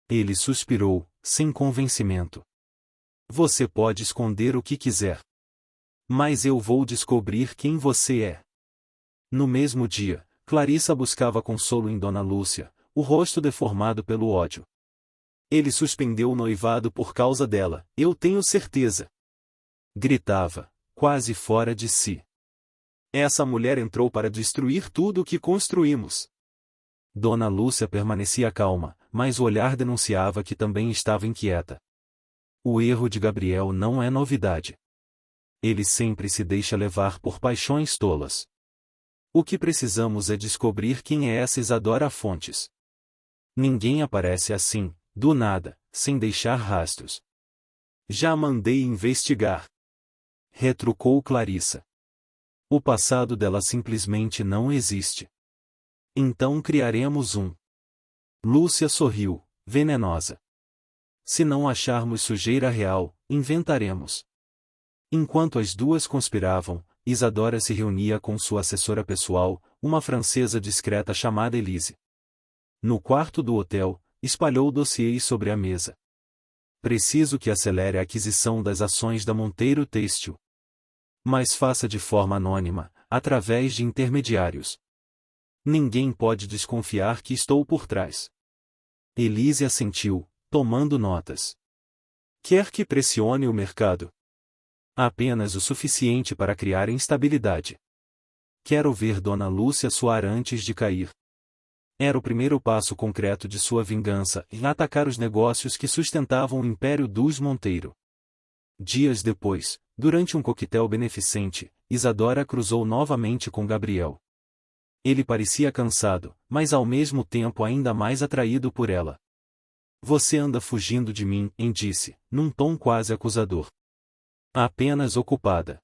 Ele suspirou, sem convencimento. Você pode esconder o que quiser. Mas eu vou descobrir quem você é. No mesmo dia, Clarissa buscava consolo em Dona Lúcia, o rosto deformado pelo ódio. Ele suspendeu o noivado por causa dela, eu tenho certeza. Gritava, quase fora de si. Essa mulher entrou para destruir tudo o que construímos. Dona Lúcia permanecia calma, mas o olhar denunciava que também estava inquieta. O erro de Gabriel não é novidade. Ele sempre se deixa levar por paixões tolas. O que precisamos é descobrir quem é essa Isadora Fontes. Ninguém aparece assim, do nada, sem deixar rastros. Já mandei investigar. Retrucou Clarissa. O passado dela simplesmente não existe. Então criaremos um. Lúcia sorriu, venenosa. Se não acharmos sujeira real, inventaremos. Enquanto as duas conspiravam, Isadora se reunia com sua assessora pessoal, uma francesa discreta chamada Elise. No quarto do hotel, espalhou dossiês sobre a mesa. Preciso que acelere a aquisição das ações da Monteiro Têxtil. Mas faça de forma anônima, através de intermediários. Ninguém pode desconfiar que estou por trás. Elise assentiu, tomando notas. Quer que pressione o mercado? Apenas o suficiente para criar instabilidade. Quero ver Dona Lúcia suar antes de cair. Era o primeiro passo concreto de sua vingança, em atacar os negócios que sustentavam o império dos Monteiro. Dias depois, durante um coquetel beneficente, Isadora cruzou novamente com Gabriel. Ele parecia cansado, mas ao mesmo tempo ainda mais atraído por ela. Você anda fugindo de mim, disse, num tom quase acusador. Apenas ocupada.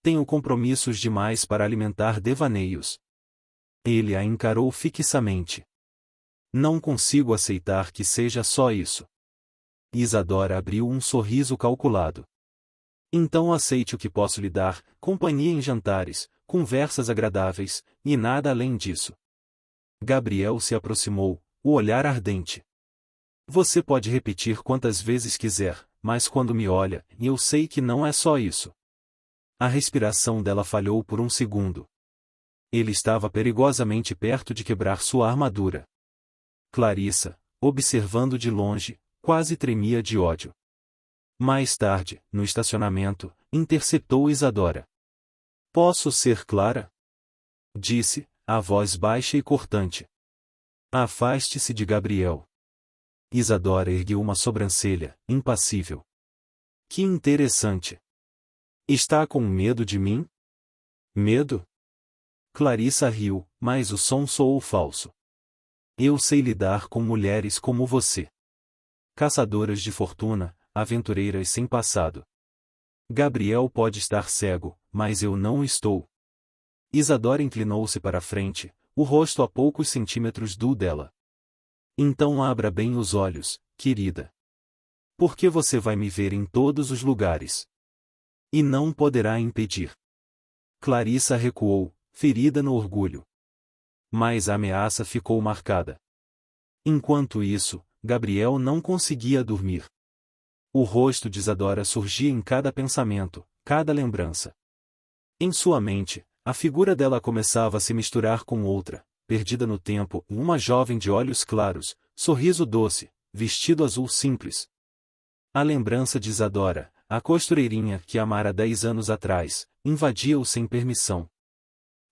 Tenho compromissos demais para alimentar devaneios. Ele a encarou fixamente. Não consigo aceitar que seja só isso. Isadora abriu um sorriso calculado. Então aceite o que posso lhe dar, companhia em jantares, conversas agradáveis, e nada além disso. Gabriel se aproximou, o olhar ardente. Você pode repetir quantas vezes quiser, mas quando me olha, eu sei que não é só isso. A respiração dela falhou por um segundo. Ele estava perigosamente perto de quebrar sua armadura. Clarissa, observando de longe, quase tremia de ódio. Mais tarde, no estacionamento, interceptou Isadora. Posso ser clara? Disse, a voz baixa e cortante. Afaste-se de Gabriel. Isadora ergueu uma sobrancelha, impassível. Que interessante. Está com medo de mim? Medo? Clarissa riu, mas o som soou falso. Eu sei lidar com mulheres como você. Caçadoras de fortuna, aventureiras sem passado. Gabriel pode estar cego, mas eu não estou. Isadora inclinou-se para a frente, o rosto a poucos centímetros do dela. Então abra bem os olhos, querida. Porque você vai me ver em todos os lugares. E não poderá impedir. Clarissa recuou, ferida no orgulho. Mas a ameaça ficou marcada. Enquanto isso, Gabriel não conseguia dormir. O rosto de Isadora surgia em cada pensamento, cada lembrança. Em sua mente, a figura dela começava a se misturar com outra, perdida no tempo, uma jovem de olhos claros, sorriso doce, vestido azul simples. A lembrança de Isadora, a costureirinha que amara 10 anos atrás, invadia-o sem permissão.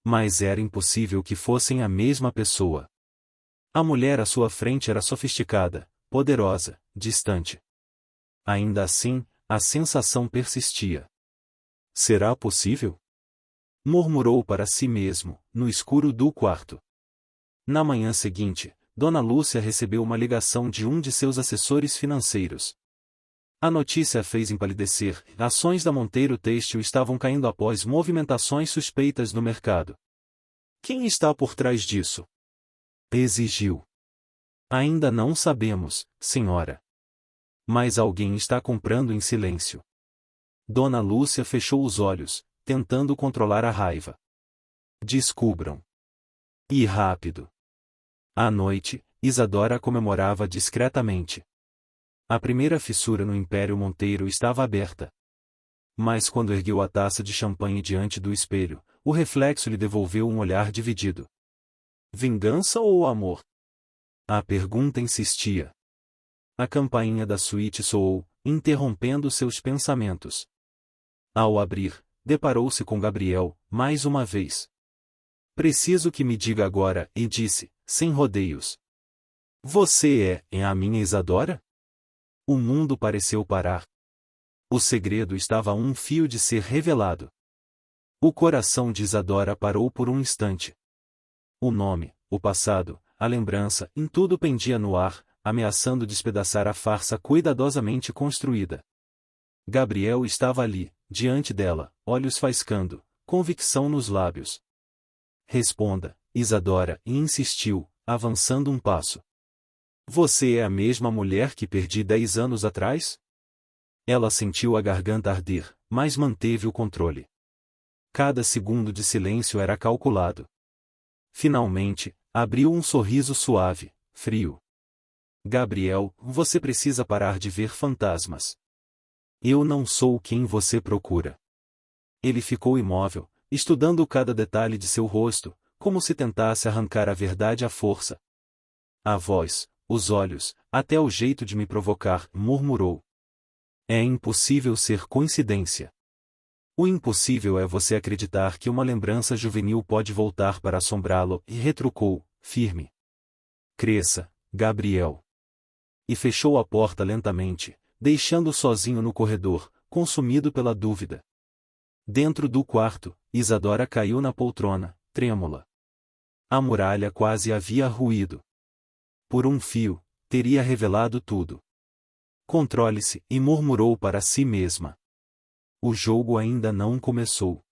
Mas era impossível que fossem a mesma pessoa. A mulher à sua frente era sofisticada, poderosa, distante. Ainda assim, a sensação persistia. Será possível? Murmurou para si mesmo, no escuro do quarto. Na manhã seguinte, Dona Lúcia recebeu uma ligação de um de seus assessores financeiros. A notícia a fez empalidecer, ações da Monteiro Têxtil estavam caindo após movimentações suspeitas no mercado. Quem está por trás disso? Exigiu. Ainda não sabemos, senhora. Mas alguém está comprando em silêncio. Dona Lúcia fechou os olhos, tentando controlar a raiva. Descubram. E rápido. À noite, Isadora comemorava discretamente. A primeira fissura no Império Monteiro estava aberta. Mas quando ergueu a taça de champanhe diante do espelho, o reflexo lhe devolveu um olhar dividido. Vingança ou amor? A pergunta insistia. A campainha da suíte soou, interrompendo seus pensamentos. Ao abrir, deparou-se com Gabriel, mais uma vez. Preciso que me diga agora, e disse, sem rodeios. Você é a minha Isadora? O mundo pareceu parar. O segredo estava a um fio de ser revelado. O coração de Isadora parou por um instante. O nome, o passado, a lembrança, em tudo pendia no ar, ameaçando despedaçar a farsa cuidadosamente construída. Gabriel estava ali, diante dela, olhos faiscando, convicção nos lábios. Responda, Isadora, e insistiu, avançando um passo. Você é a mesma mulher que perdi 10 anos atrás? Ela sentiu a garganta arder, mas manteve o controle. Cada segundo de silêncio era calculado. Finalmente, abriu um sorriso suave, frio. Gabriel, você precisa parar de ver fantasmas. Eu não sou quem você procura. Ele ficou imóvel, estudando cada detalhe de seu rosto, como se tentasse arrancar a verdade à força. A voz, os olhos, até o jeito de me provocar, murmurou. É impossível ser coincidência. O impossível é você acreditar que uma lembrança juvenil pode voltar para assombrá-lo, e retrucou, firme. Cresça, Gabriel. E fechou a porta lentamente, deixando-o sozinho no corredor, consumido pela dúvida. Dentro do quarto, Isadora caiu na poltrona, trêmula. A muralha quase havia ruído. Por um fio, teria revelado tudo. Controle-se, e murmurou para si mesma. O jogo ainda não começou.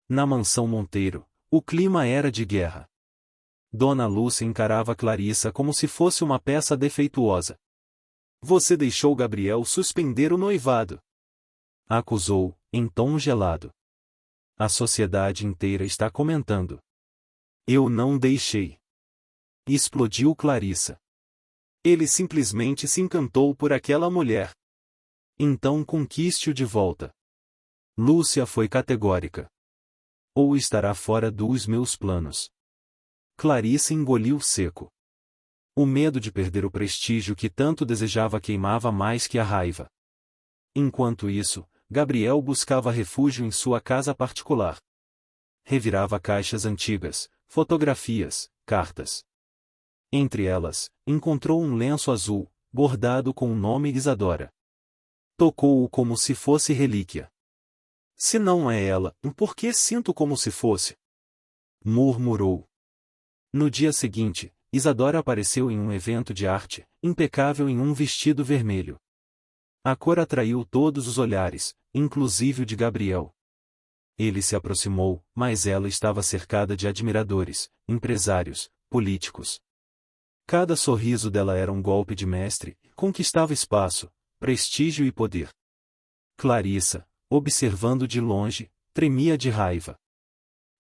Na mansão Monteiro, o clima era de guerra. Dona Lúcia encarava Clarissa como se fosse uma peça defeituosa. Você deixou Gabriel suspender o noivado. Acusou, em tom gelado. A sociedade inteira está comentando. Eu não deixei. Explodiu Clarissa. Ele simplesmente se encantou por aquela mulher. Então conquiste-o de volta. Lúcia foi categórica. Ou estará fora dos meus planos. Clarissa engoliu seco. O medo de perder o prestígio que tanto desejava queimava mais que a raiva. Enquanto isso, Gabriel buscava refúgio em sua casa particular. Revirava caixas antigas, fotografias, cartas. Entre elas, encontrou um lenço azul, bordado com o nome Isadora. Tocou-o como se fosse relíquia. Se não é ela, por que sinto como se fosse? Murmurou. No dia seguinte, Isadora apareceu em um evento de arte, impecável em um vestido vermelho. A cor atraiu todos os olhares, inclusive o de Gabriel. Ele se aproximou, mas ela estava cercada de admiradores, empresários, políticos. Cada sorriso dela era um golpe de mestre, conquistava espaço, prestígio e poder. Clarissa, observando de longe, tremia de raiva.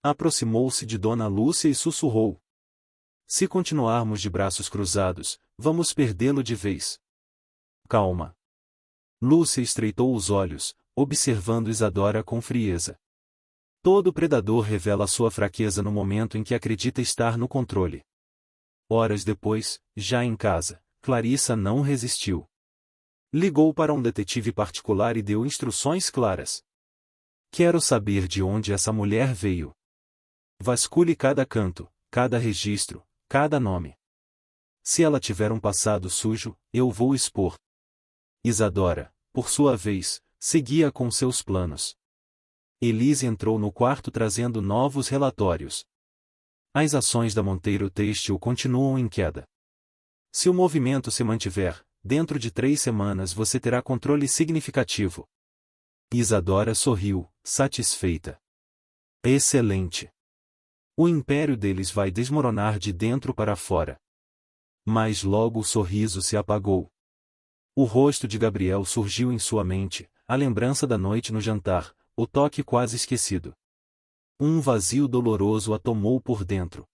Aproximou-se de Dona Lúcia e sussurrou. Se continuarmos de braços cruzados, vamos perdê-lo de vez. Calma. Lúcia estreitou os olhos, observando Isadora com frieza. Todo predador revela sua fraqueza no momento em que acredita estar no controle. Horas depois, já em casa, Clarissa não resistiu. Ligou para um detetive particular e deu instruções claras. Quero saber de onde essa mulher veio. Vasculhe cada canto, cada registro, cada nome. Se ela tiver um passado sujo, eu vou expor. Isadora, por sua vez, seguia com seus planos. Elise entrou no quarto trazendo novos relatórios. As ações da Monteiro Têxtil continuam em queda. Se o movimento se mantiver, dentro de 3 semanas você terá controle significativo. Isadora sorriu, satisfeita. Excelente. O império deles vai desmoronar de dentro para fora. Mas logo o sorriso se apagou. O rosto de Gabriel surgiu em sua mente, a lembrança da noite no jantar, o toque quase esquecido. Um vazio doloroso a tomou por dentro.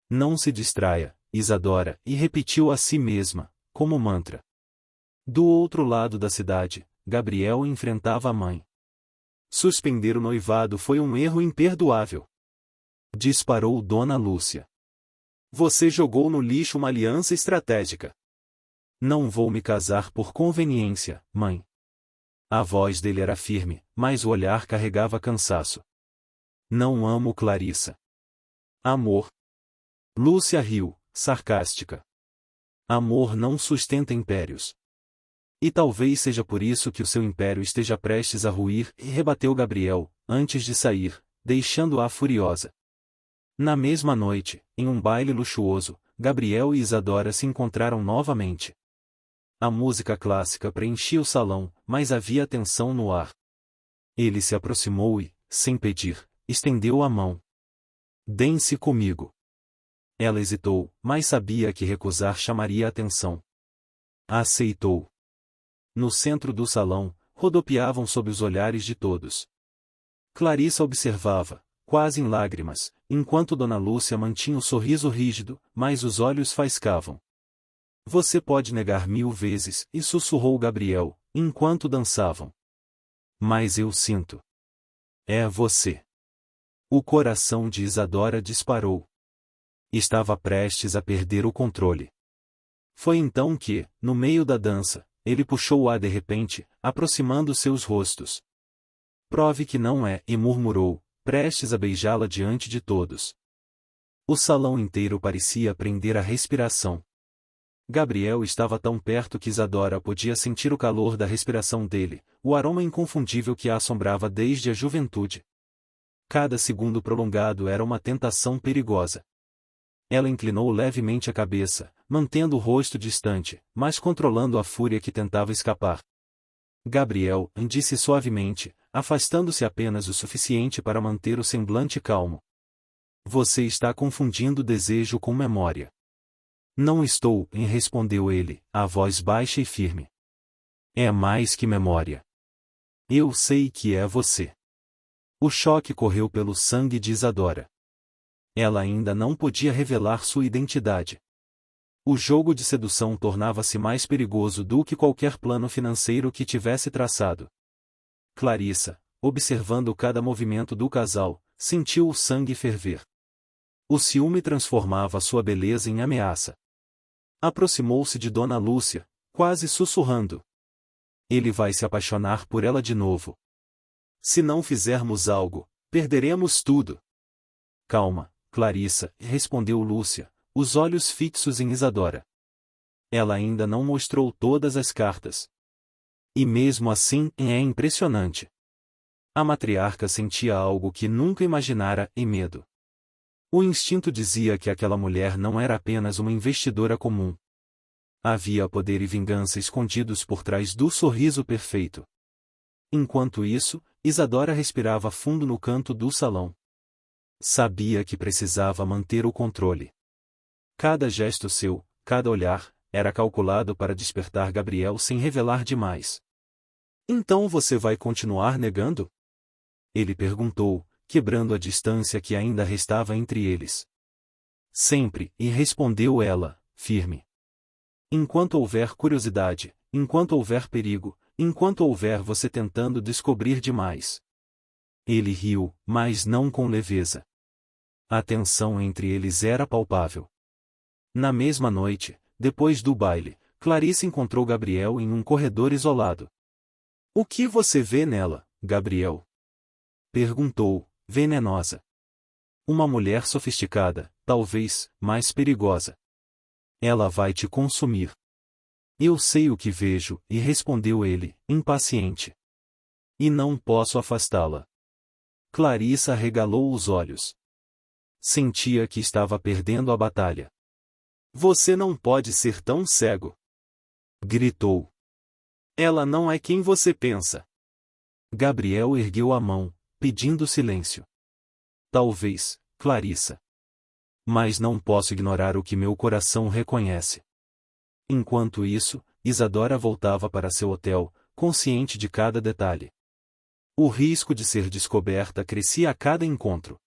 Não se distraia, Isadora, e repetiu a si mesma, como mantra. Do outro lado da cidade, Gabriel enfrentava a mãe. Suspender o noivado foi um erro imperdoável. Disparou Dona Lúcia. Você jogou no lixo uma aliança estratégica. Não vou me casar por conveniência, mãe. A voz dele era firme, mas o olhar carregava cansaço. Não amo Clarissa. Amor. Lúcia riu, sarcástica. Amor não sustenta impérios. E talvez seja por isso que o seu império esteja prestes a ruir, e rebateu Gabriel, antes de sair, deixando-a furiosa. Na mesma noite, em um baile luxuoso, Gabriel e Isadora se encontraram novamente. A música clássica preenchia o salão, mas havia tensão no ar. Ele se aproximou e, sem pedir, estendeu a mão. Dance comigo. Ela hesitou, mas sabia que recusar chamaria atenção. Aceitou. No centro do salão, rodopiavam sob os olhares de todos. Clarissa observava, quase em lágrimas, enquanto Dona Lúcia mantinha o sorriso rígido, mas os olhos faiscavam. Você pode negar 1000 vezes, e sussurrou Gabriel, enquanto dançavam. Mas eu sinto. É você. O coração de Isadora disparou. Estava prestes a perder o controle. Foi então que, no meio da dança, ele puxou-a de repente, aproximando seus rostos. Prove que não é, e murmurou, prestes a beijá-la diante de todos. O salão inteiro parecia prender a respiração. Gabriel estava tão perto que Isadora podia sentir o calor da respiração dele, o aroma inconfundível que a assombrava desde a juventude. Cada segundo prolongado era uma tentação perigosa. Ela inclinou levemente a cabeça, mantendo o rosto distante, mas controlando a fúria que tentava escapar. Gabriel, disse suavemente, afastando-se apenas o suficiente para manter o semblante calmo. Você está confundindo desejo com memória. Não estou, respondeu ele, a voz baixa e firme. É mais que memória. Eu sei que é você. O choque correu pelo sangue de Isadora. Ela ainda não podia revelar sua identidade. O jogo de sedução tornava-se mais perigoso do que qualquer plano financeiro que tivesse traçado. Clarissa, observando cada movimento do casal, sentiu o sangue ferver. O ciúme transformava sua beleza em ameaça. Aproximou-se de Dona Lúcia, quase sussurrando. Ele vai se apaixonar por ela de novo. Se não fizermos algo, perderemos tudo. Calma, Clarissa, respondeu Lúcia, os olhos fixos em Isadora. Ela ainda não mostrou todas as cartas. E mesmo assim, é impressionante. A matriarca sentia algo que nunca imaginara, e medo. O instinto dizia que aquela mulher não era apenas uma investidora comum. Havia poder e vingança escondidos por trás do sorriso perfeito. Enquanto isso, Isadora respirava fundo no canto do salão. Sabia que precisava manter o controle. Cada gesto seu, cada olhar, era calculado para despertar Gabriel sem revelar demais. Então você vai continuar negando? Ele perguntou, quebrando a distância que ainda restava entre eles. Sempre, e respondeu ela, firme. Enquanto houver curiosidade, enquanto houver perigo, enquanto houver você tentando descobrir demais. Ele riu, mas não com leveza. A tensão entre eles era palpável. Na mesma noite, depois do baile, Clarice encontrou Gabriel em um corredor isolado. O que você vê nela, Gabriel? Perguntou, venenosa. Uma mulher sofisticada, talvez, mais perigosa. Ela vai te consumir. Eu sei o que vejo, e respondeu ele, impaciente. E não posso afastá-la. Clarissa arregalou os olhos. Sentia que estava perdendo a batalha. Você não pode ser tão cego. Gritou. Ela não é quem você pensa. Gabriel ergueu a mão, pedindo silêncio. Talvez, Clarissa. Mas não posso ignorar o que meu coração reconhece. Enquanto isso, Isadora voltava para seu hotel, consciente de cada detalhe. O risco de ser descoberta crescia a cada encontro.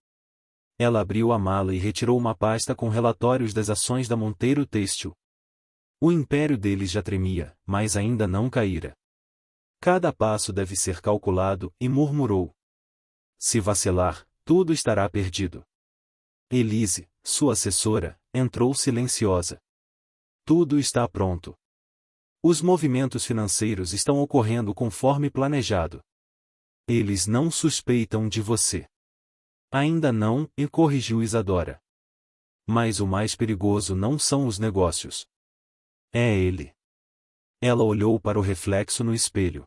Ela abriu a mala e retirou uma pasta com relatórios das ações da Monteiro Têxtil. O império deles já tremia, mas ainda não caíra. Cada passo deve ser calculado, e murmurou. Se vacilar, tudo estará perdido. Elise, sua assessora, entrou silenciosa. Tudo está pronto. Os movimentos financeiros estão ocorrendo conforme planejado. Eles não suspeitam de você. Ainda não, e corrigiu Isadora. Mas o mais perigoso não são os negócios. É ele. Ela olhou para o reflexo no espelho.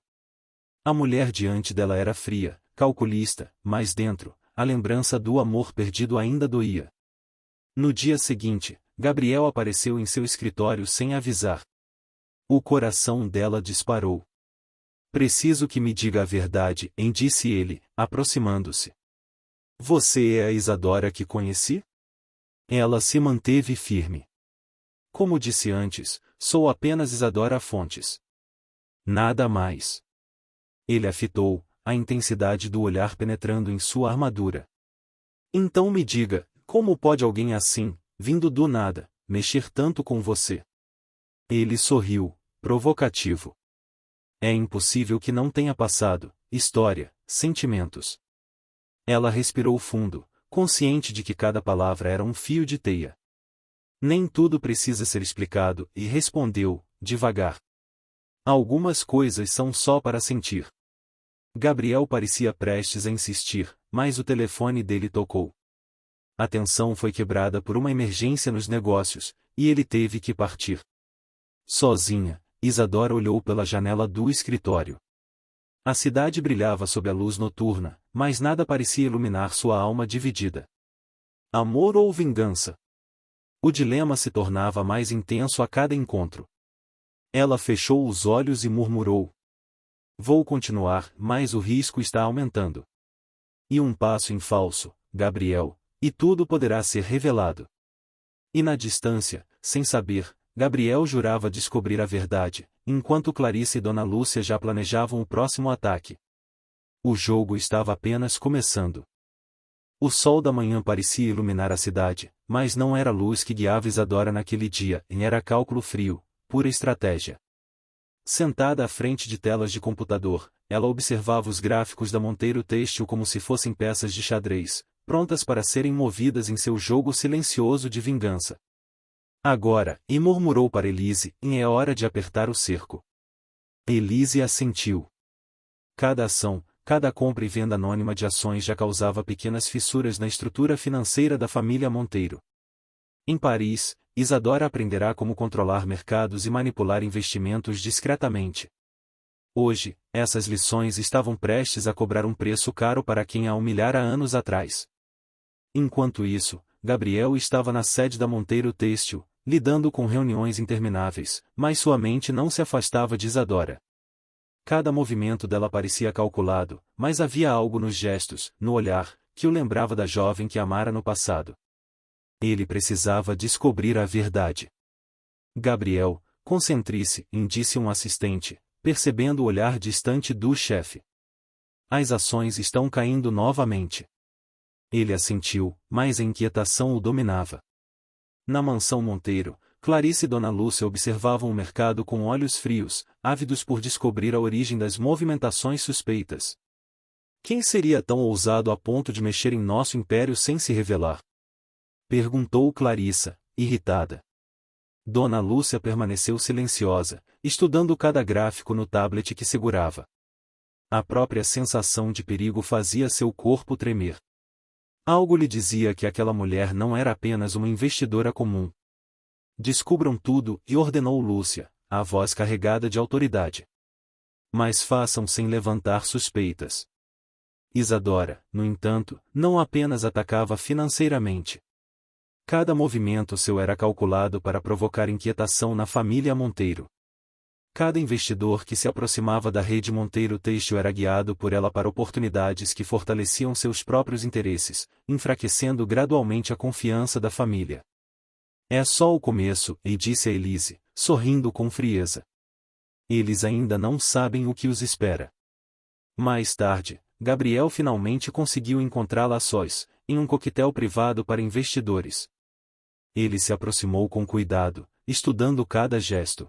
A mulher diante dela era fria, calculista, mas dentro, a lembrança do amor perdido ainda doía. No dia seguinte, Gabriel apareceu em seu escritório sem avisar. O coração dela disparou. Preciso que me diga a verdade, disse ele, aproximando-se. Você é a Isadora que conheci? Ela se manteve firme. Como disse antes, sou apenas Isadora Fontes. Nada mais. Ele a fitou, a intensidade do olhar penetrando em sua armadura. Então me diga, como pode alguém assim, vindo do nada, mexer tanto com você? Ele sorriu, provocativo. É impossível que não tenha passado, história, sentimentos. Ela respirou fundo, consciente de que cada palavra era um fio de teia. Nem tudo precisa ser explicado, e respondeu, devagar. Algumas coisas são só para sentir. Gabriel parecia prestes a insistir, mas o telefone dele tocou. A tensão foi quebrada por uma emergência nos negócios, e ele teve que partir. Sozinha, Isadora olhou pela janela do escritório. A cidade brilhava sob a luz noturna, mas nada parecia iluminar sua alma dividida. Amor ou vingança? O dilema se tornava mais intenso a cada encontro. Ela fechou os olhos e murmurou. Vou continuar, mas o risco está aumentando. E um passo em falso, Gabriel, E tudo poderá ser revelado. E na distância, sem saber, Gabriel jurava descobrir a verdade, enquanto Clarice e Dona Lúcia já planejavam o próximo ataque. O jogo estava apenas começando. O sol da manhã parecia iluminar a cidade, mas não era a luz que guiava Isadora naquele dia, e era cálculo frio, pura estratégia. Sentada à frente de telas de computador, ela observava os gráficos da Monteiro Têxtil como se fossem peças de xadrez, prontas para serem movidas em seu jogo silencioso de vingança. Agora, e murmurou para Elise, é hora de apertar o cerco. Elise assentiu. Cada ação, cada compra e venda anônima de ações já causava pequenas fissuras na estrutura financeira da família Monteiro. Em Paris, Isadora aprenderá como controlar mercados e manipular investimentos discretamente. Hoje, essas lições estavam prestes a cobrar um preço caro para quem a humilhara anos atrás. Enquanto isso, Gabriel estava na sede da Monteiro Têxtil, lidando com reuniões intermináveis, mas sua mente não se afastava de Isadora. Cada movimento dela parecia calculado, mas havia algo nos gestos, no olhar, que o lembrava da jovem que amara no passado. Ele precisava descobrir a verdade. Gabriel, concentre-se, disse um assistente, percebendo o olhar distante do chefe. As ações estão caindo novamente. Ele assentiu, mas a inquietação o dominava. Na mansão Monteiro, Clarice e Dona Lúcia observavam o mercado com olhos frios, ávidos por descobrir a origem das movimentações suspeitas. Quem seria tão ousado a ponto de mexer em nosso império sem se revelar? Perguntou Clarissa, irritada. Dona Lúcia permaneceu silenciosa, estudando cada gráfico no tablet que segurava. A própria sensação de perigo fazia seu corpo tremer. Algo lhe dizia que aquela mulher não era apenas uma investidora comum. Descubram tudo, e ordenou Lúcia, a voz carregada de autoridade. Mas façam sem levantar suspeitas. Isadora, no entanto, não apenas atacava financeiramente. Cada movimento seu era calculado para provocar inquietação na família Monteiro. Cada investidor que se aproximava da rede Monteiro Têxtil era guiado por ela para oportunidades que fortaleciam seus próprios interesses, enfraquecendo gradualmente a confiança da família. É só o começo, disse a Elise, sorrindo com frieza. Eles ainda não sabem o que os espera. Mais tarde, Gabriel finalmente conseguiu encontrá-la a sós, em um coquetel privado para investidores. Ele se aproximou com cuidado, estudando cada gesto.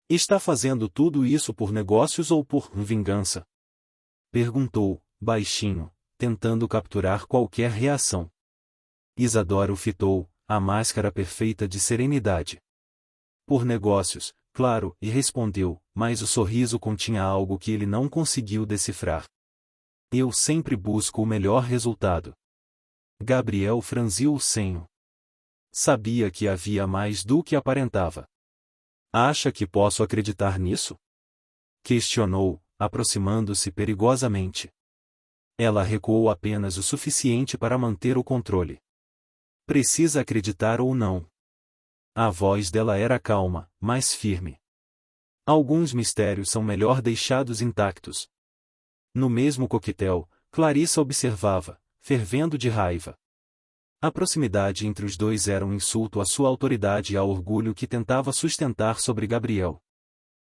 Está fazendo tudo isso por negócios ou por vingança? Perguntou, baixinho, tentando capturar qualquer reação. Isadora o fitou, a máscara perfeita de serenidade. Por negócios, claro, e respondeu, mas o sorriso continha algo que ele não conseguiu decifrar. Eu sempre busco o melhor resultado. Gabriel franziu o senho. Sabia que havia mais do que aparentava. Acha que posso acreditar nisso? Questionou, aproximando-se perigosamente. Ela recuou apenas o suficiente para manter o controle. Precisa acreditar ou não. A voz dela era calma, mas firme. Alguns mistérios são melhor deixados intactos. No mesmo coquetel, Clarissa observava, fervendo de raiva. A proximidade entre os dois era um insulto à sua autoridade e ao orgulho que tentava sustentar sobre Gabriel.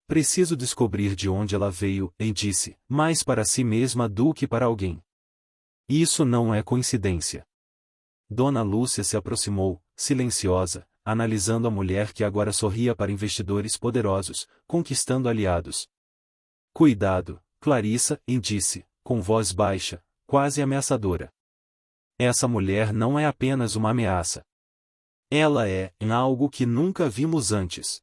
Preciso descobrir de onde ela veio, disse, mais para si mesma do que para alguém. Isso não é coincidência. Dona Lúcia se aproximou, silenciosa, analisando a mulher que agora sorria para investidores poderosos, conquistando aliados. Cuidado, Clarissa, disse, com voz baixa, quase ameaçadora. Essa mulher não é apenas uma ameaça. Ela é algo que nunca vimos antes.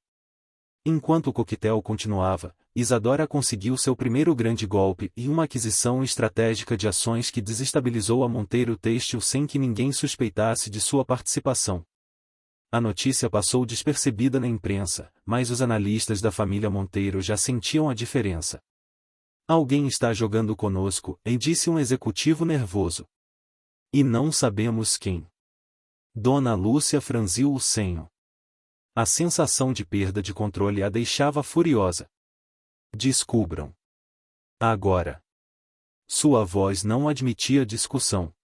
Enquanto o coquetel continuava, Isadora conseguiu seu primeiro grande golpe e uma aquisição estratégica de ações que desestabilizou a Monteiro Têxtil sem que ninguém suspeitasse de sua participação. A notícia passou despercebida na imprensa, mas os analistas da família Monteiro já sentiam a diferença. Alguém está jogando conosco, disse um executivo nervoso. E não sabemos quem. Dona Lúcia franziu o senho. A sensação de perda de controle a deixava furiosa. Descubram. Agora. Sua voz não admitia discussão.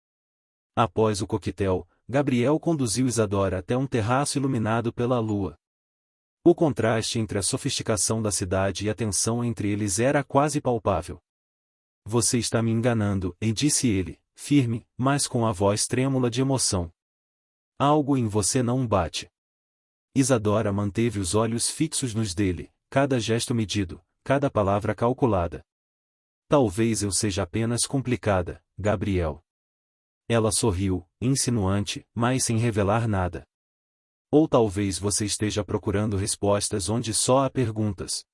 Após o coquetel, Gabriel conduziu Isadora até um terraço iluminado pela lua. O contraste entre a sofisticação da cidade e a tensão entre eles era quase palpável. Você está me enganando, disse ele, firme, mas com a voz trêmula de emoção. Algo em você não bate. Isadora manteve os olhos fixos nos dele, cada gesto medido, cada palavra calculada. Talvez eu seja apenas complicada, Gabriel. Ela sorriu, insinuante, mas sem revelar nada. Ou talvez você esteja procurando respostas onde só há perguntas.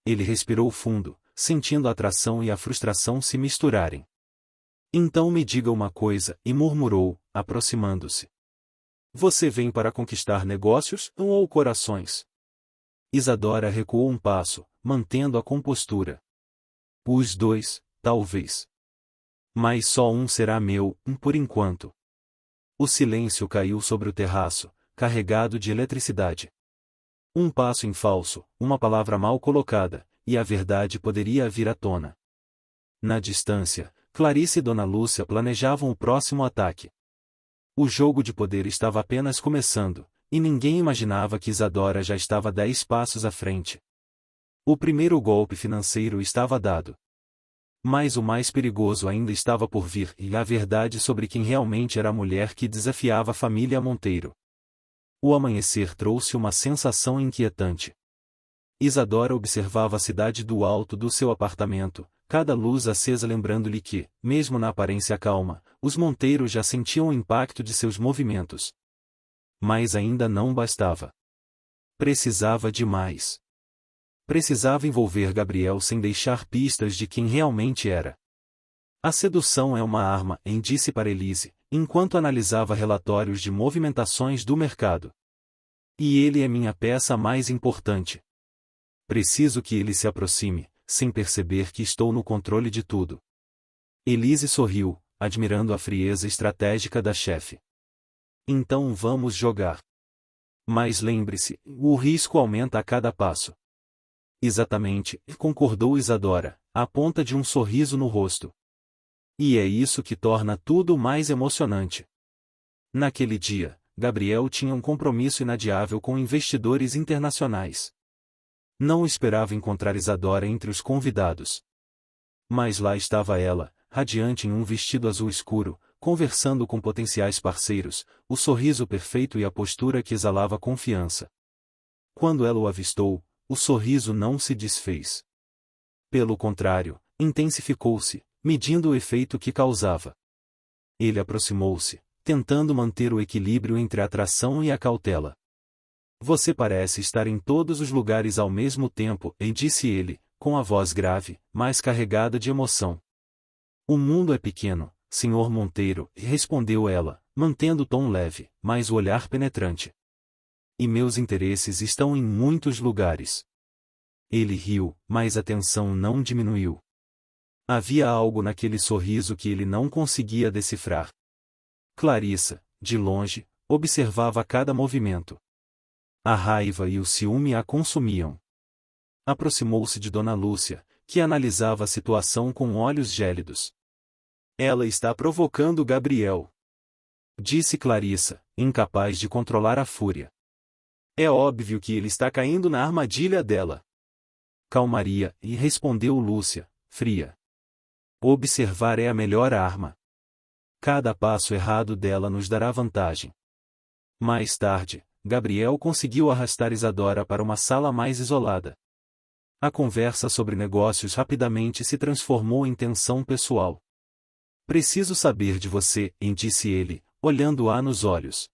Ele respirou fundo, sentindo a atração e a frustração se misturarem. Então me diga uma coisa, e murmurou, aproximando-se. Você vem para conquistar negócios ou corações? Isadora recuou um passo, mantendo a compostura. Os dois, talvez. Mas só um será meu, por enquanto. O silêncio caiu sobre o terraço, carregado de eletricidade. Um passo em falso, uma palavra mal colocada, e a verdade poderia vir à tona. Na distância, Clarice e Dona Lúcia planejavam o próximo ataque. O jogo de poder estava apenas começando, e ninguém imaginava que Isadora já estava 10 passos à frente. O primeiro golpe financeiro estava dado. Mas o mais perigoso ainda estava por vir, e a verdade sobre quem realmente era a mulher que desafiava a família Monteiro. O amanhecer trouxe uma sensação inquietante. Isadora observava a cidade do alto do seu apartamento, cada luz acesa lembrando-lhe que, mesmo na aparência calma, os Monteiros já sentiam o impacto de seus movimentos. Mas ainda não bastava. Precisava de mais. Precisava envolver Gabriel sem deixar pistas de quem realmente era. A sedução é uma arma, disse para Elise, enquanto analisava relatórios de movimentações do mercado. E ele é minha peça mais importante. Preciso que ele se aproxime, sem perceber que estou no controle de tudo. Elise sorriu, admirando a frieza estratégica da chefe. Então vamos jogar. Mas lembre-se, o risco aumenta a cada passo. Exatamente, concordou Isadora, à ponta de um sorriso no rosto. E é isso que torna tudo mais emocionante. Naquele dia, Gabriel tinha um compromisso inadiável com investidores internacionais. Não esperava encontrar Isadora entre os convidados. Mas lá estava ela, radiante em um vestido azul escuro, conversando com potenciais parceiros, o sorriso perfeito e a postura que exalava confiança. Quando ela o avistou, o sorriso não se desfez. Pelo contrário, intensificou-se, medindo o efeito que causava. Ele aproximou-se, tentando manter o equilíbrio entre a atração e a cautela. Você parece estar em todos os lugares ao mesmo tempo, disse ele, com a voz grave, mas carregada de emoção. O mundo é pequeno, Sr. Monteiro, respondeu ela, mantendo o tom leve, mas o olhar penetrante. E meus interesses estão em muitos lugares. Ele riu, mas a tensão não diminuiu. Havia algo naquele sorriso que ele não conseguia decifrar. Clarissa, de longe, observava cada movimento. A raiva e o ciúme a consumiam. Aproximou-se de Dona Lúcia, que analisava a situação com olhos gélidos. Ela está provocando Gabriel, disse Clarissa, incapaz de controlar a fúria. É óbvio que ele está caindo na armadilha dela. Calmaria, e respondeu Lúcia, fria. Observar é a melhor arma. Cada passo errado dela nos dará vantagem. Mais tarde, Gabriel conseguiu arrastar Isadora para uma sala mais isolada. A conversa sobre negócios rapidamente se transformou em tensão pessoal. Preciso saber de você, disse ele, olhando-a nos olhos.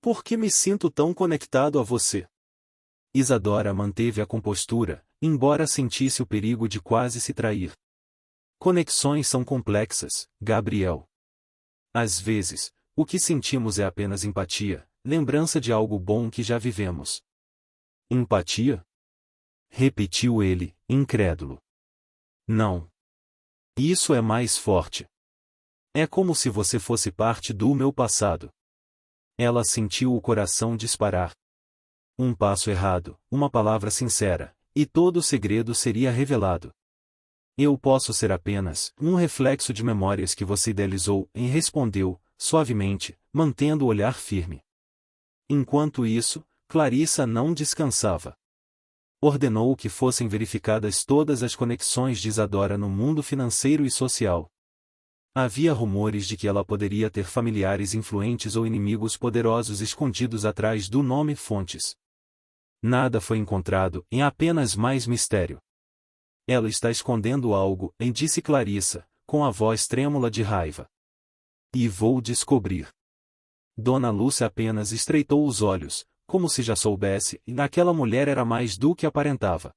Por que me sinto tão conectado a você? Isadora manteve a compostura, embora sentisse o perigo de quase se trair. Conexões são complexas, Gabriel. Às vezes, o que sentimos é apenas empatia, lembrança de algo bom que já vivemos. Empatia? Repetiu ele, incrédulo. Não. Isso é mais forte. É como se você fosse parte do meu passado. Ela sentiu o coração disparar. Um passo errado, uma palavra sincera, e todo o segredo seria revelado. Eu posso ser apenas um reflexo de memórias que você idealizou, respondeu, suavemente, mantendo o olhar firme. Enquanto isso, Clarissa não descansava. Ordenou que fossem verificadas todas as conexões de Isadora no mundo financeiro e social. Havia rumores de que ela poderia ter familiares influentes ou inimigos poderosos escondidos atrás do nome Fontes. Nada foi encontrado, e apenas mais mistério. Ela está escondendo algo, disse Clarissa, com a voz trêmula de raiva. E vou descobrir. Dona Lúcia apenas estreitou os olhos, como se já soubesse, e aquela mulher era mais do que aparentava.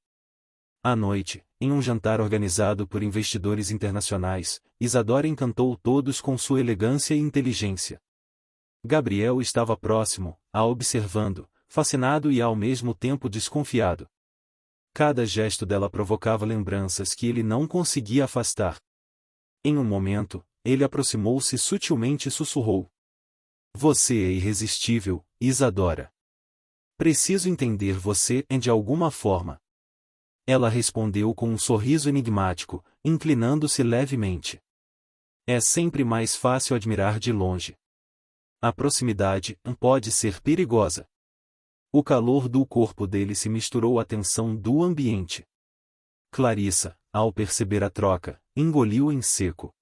À noite, em um jantar organizado por investidores internacionais, Isadora encantou todos com sua elegância e inteligência. Gabriel estava próximo, a observando, fascinado e ao mesmo tempo desconfiado. Cada gesto dela provocava lembranças que ele não conseguia afastar. Em um momento, ele aproximou-se sutilmente e sussurrou. Você é irresistível, Isadora. Preciso entender você de alguma forma. Ela respondeu com um sorriso enigmático, inclinando-se levemente. É sempre mais fácil admirar de longe. A proximidade pode ser perigosa. O calor do corpo dele se misturou à tensão do ambiente. Clarissa, ao perceber a troca, engoliu em seco.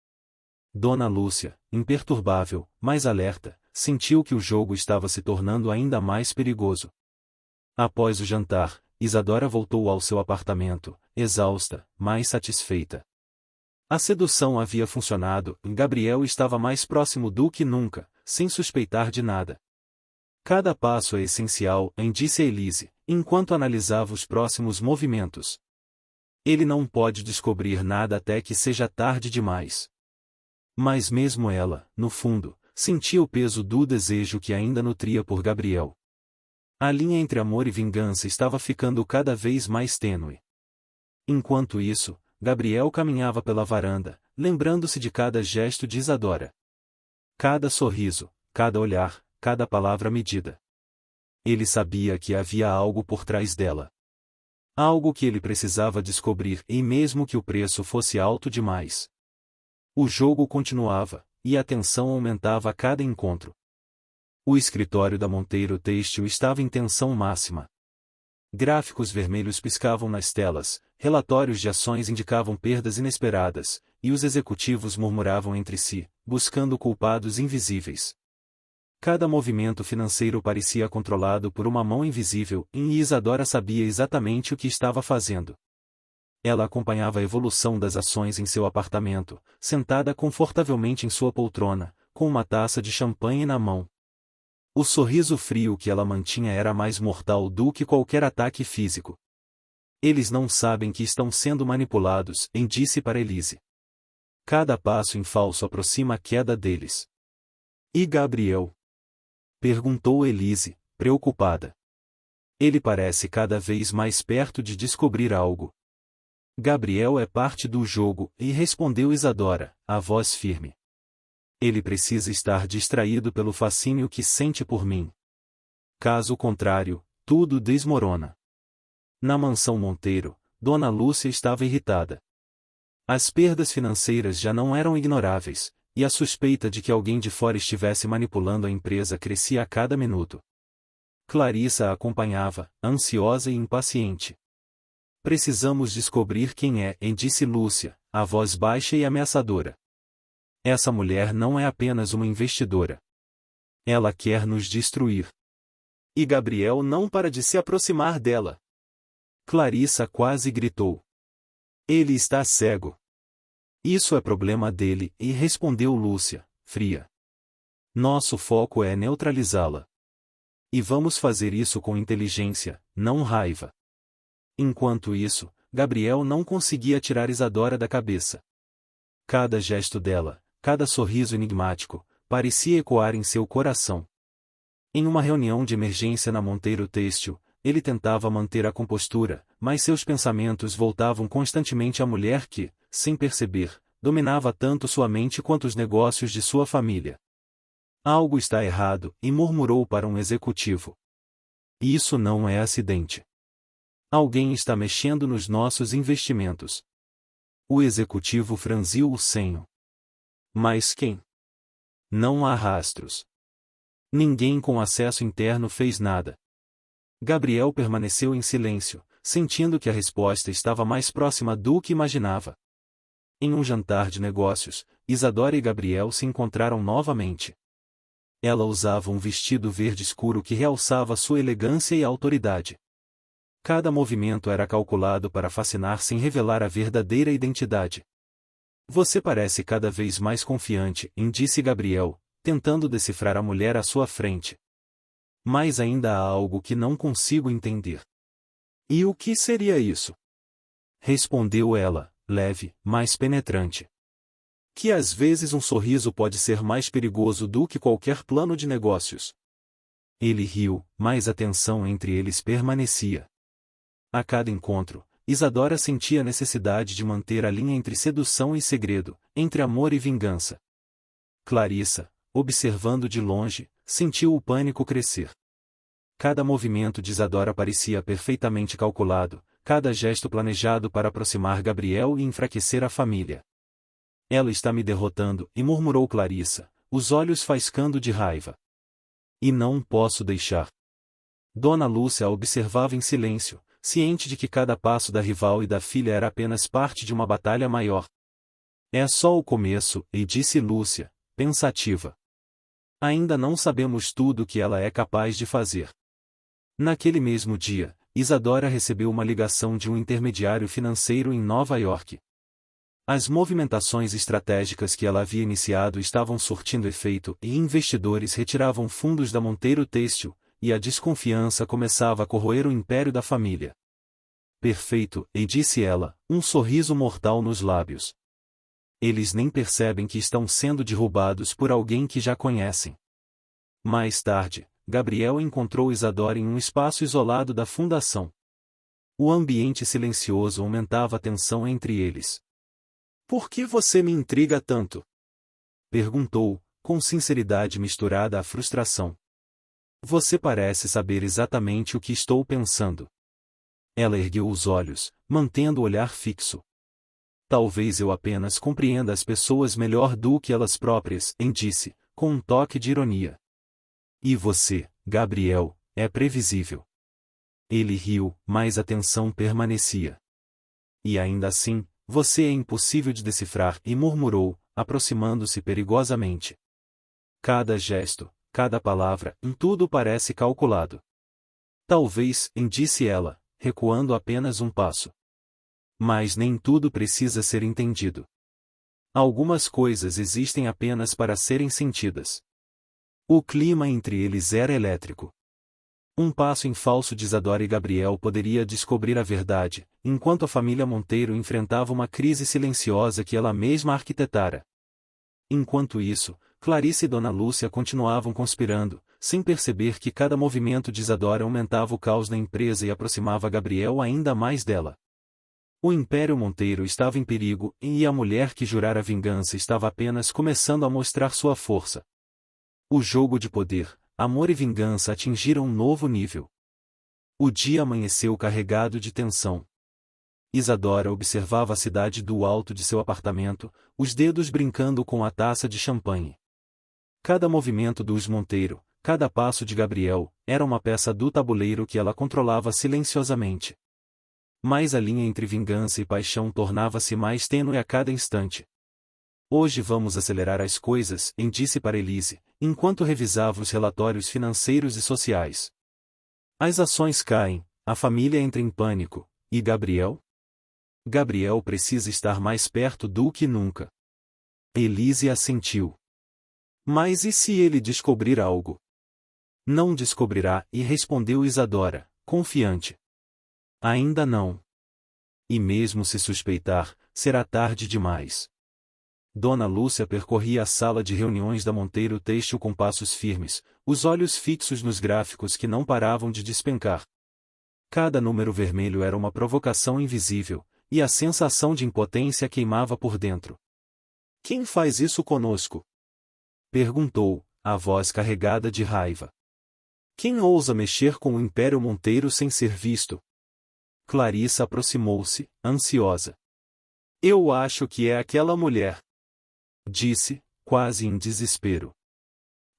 Dona Lúcia, imperturbável, mais alerta, sentiu que o jogo estava se tornando ainda mais perigoso. Após o jantar, Isadora voltou ao seu apartamento, exausta, mas satisfeita. A sedução havia funcionado, e Gabriel estava mais próximo do que nunca, sem suspeitar de nada. Cada passo é essencial, disse Elise, enquanto analisava os próximos movimentos. Ele não pode descobrir nada até que seja tarde demais. Mas mesmo ela, no fundo, sentia o peso do desejo que ainda nutria por Gabriel. A linha entre amor e vingança estava ficando cada vez mais tênue. Enquanto isso, Gabriel caminhava pela varanda, lembrando-se de cada gesto de Isadora. Cada sorriso, cada olhar, cada palavra medida. Ele sabia que havia algo por trás dela. Algo que ele precisava descobrir, e mesmo que o preço fosse alto demais. O jogo continuava, e a tensão aumentava a cada encontro. O escritório da Monteiro Têxtil estava em tensão máxima. Gráficos vermelhos piscavam nas telas, relatórios de ações indicavam perdas inesperadas, e os executivos murmuravam entre si, buscando culpados invisíveis. Cada movimento financeiro parecia controlado por uma mão invisível, e Isadora sabia exatamente o que estava fazendo. Ela acompanhava a evolução das ações em seu apartamento, sentada confortavelmente em sua poltrona, com uma taça de champanhe na mão. O sorriso frio que ela mantinha era mais mortal do que qualquer ataque físico. Eles não sabem que estão sendo manipulados, disse para Elise. Cada passo em falso aproxima a queda deles. E Gabriel? Perguntou Elise, preocupada. Ele parece cada vez mais perto de descobrir algo. Gabriel é parte do jogo, e respondeu Isadora, a voz firme. Ele precisa estar distraído pelo fascínio que sente por mim. Caso contrário, tudo desmorona. Na mansão Monteiro, Dona Lúcia estava irritada. As perdas financeiras já não eram ignoráveis, e a suspeita de que alguém de fora estivesse manipulando a empresa crescia a cada minuto. Clarissa a acompanhava, ansiosa e impaciente. Precisamos descobrir quem é, disse Lúcia, a voz baixa e ameaçadora. Essa mulher não é apenas uma investidora. Ela quer nos destruir. E Gabriel não para de se aproximar dela. Clarissa quase gritou. Ele está cego. Isso é problema dele, e respondeu Lúcia, fria. Nosso foco é neutralizá-la. E vamos fazer isso com inteligência, não raiva. Enquanto isso, Gabriel não conseguia tirar Isadora da cabeça. Cada gesto dela, cada sorriso enigmático, parecia ecoar em seu coração. Em uma reunião de emergência na Monteiro Têxtil, ele tentava manter a compostura, mas seus pensamentos voltavam constantemente à mulher que, sem perceber, dominava tanto sua mente quanto os negócios de sua família. Algo está errado, e murmurou para um executivo. Isso não é acidente. Alguém está mexendo nos nossos investimentos. O executivo franziu o senho. Mas quem? Não há rastros. Ninguém com acesso interno fez nada. Gabriel permaneceu em silêncio, sentindo que a resposta estava mais próxima do que imaginava. Em um jantar de negócios, Isadora e Gabriel se encontraram novamente. Ela usava um vestido verde escuro que realçava sua elegância e autoridade. Cada movimento era calculado para fascinar sem revelar a verdadeira identidade. Você parece cada vez mais confiante, disse Gabriel, tentando decifrar a mulher à sua frente. Mas ainda há algo que não consigo entender. E o que seria isso? Respondeu ela, leve, mas penetrante. Que às vezes um sorriso pode ser mais perigoso do que qualquer plano de negócios. Ele riu, mas a tensão entre eles permanecia. A cada encontro, Isadora sentia a necessidade de manter a linha entre sedução e segredo, entre amor e vingança. Clarissa, observando de longe, sentiu o pânico crescer. Cada movimento de Isadora parecia perfeitamente calculado, cada gesto planejado para aproximar Gabriel e enfraquecer a família. Ela está me derrotando, e murmurou Clarissa, os olhos faiscando de raiva. E não posso deixar. Dona Lúcia a observava em silêncio, ciente de que cada passo da rival e da filha era apenas parte de uma batalha maior. É só o começo, disse Lúcia, pensativa. Ainda não sabemos tudo o que ela é capaz de fazer. Naquele mesmo dia, Isadora recebeu uma ligação de um intermediário financeiro em Nova York. As movimentações estratégicas que ela havia iniciado estavam surtindo efeito e investidores retiravam fundos da Monteiro Têxtil, e a desconfiança começava a corroer o império da família. Perfeito, disse ela, um sorriso mortal nos lábios. Eles nem percebem que estão sendo derrubados por alguém que já conhecem. Mais tarde, Gabriel encontrou Isadora em um espaço isolado da fundação. O ambiente silencioso aumentava a tensão entre eles. Por que você me intriga tanto? Perguntou, com sinceridade misturada à frustração. Você parece saber exatamente o que estou pensando. Ela ergueu os olhos, mantendo o olhar fixo. Talvez eu apenas compreenda as pessoas melhor do que elas próprias, disse, com um toque de ironia. E você, Gabriel, é previsível. Ele riu, mas a tensão permanecia. E ainda assim, você é impossível de decifrar, e murmurou, aproximando-se perigosamente. Cada gesto, cada palavra, em tudo parece calculado. Talvez, disse ela, recuando apenas um passo. Mas nem tudo precisa ser entendido. Algumas coisas existem apenas para serem sentidas. O clima entre eles era elétrico. Um passo em falso de Isadora e Gabriel poderia descobrir a verdade, enquanto a família Monteiro enfrentava uma crise silenciosa que ela mesma arquitetara. Enquanto isso, Clarissa e Dona Lúcia continuavam conspirando, sem perceber que cada movimento de Isadora aumentava o caos na empresa e aproximava Gabriel ainda mais dela. O Império Monteiro estava em perigo, e a mulher que jurara vingança estava apenas começando a mostrar sua força. O jogo de poder, amor e vingança atingiram um novo nível. O dia amanheceu carregado de tensão. Isadora observava a cidade do alto de seu apartamento, os dedos brincando com a taça de champanhe. Cada movimento dos Monteiro, cada passo de Gabriel, era uma peça do tabuleiro que ela controlava silenciosamente. Mas a linha entre vingança e paixão tornava-se mais tênue a cada instante. Hoje vamos acelerar as coisas, disse para Elise, enquanto revisava os relatórios financeiros e sociais. As ações caem, a família entra em pânico, e Gabriel? Gabriel precisa estar mais perto do que nunca. Elise assentiu. Mas e se ele descobrir algo? Não descobrirá, e respondeu Isadora, confiante. Ainda não. E mesmo se suspeitar, será tarde demais. Dona Lúcia percorria a sala de reuniões da Monteiro Têxtil com passos firmes, os olhos fixos nos gráficos que não paravam de despencar. Cada número vermelho era uma provocação invisível, e a sensação de impotência queimava por dentro. Quem faz isso conosco? Perguntou, a voz carregada de raiva. Quem ousa mexer com o Império Monteiro sem ser visto? Clarissa aproximou-se, ansiosa. Eu acho que é aquela mulher. Disse, quase em desespero.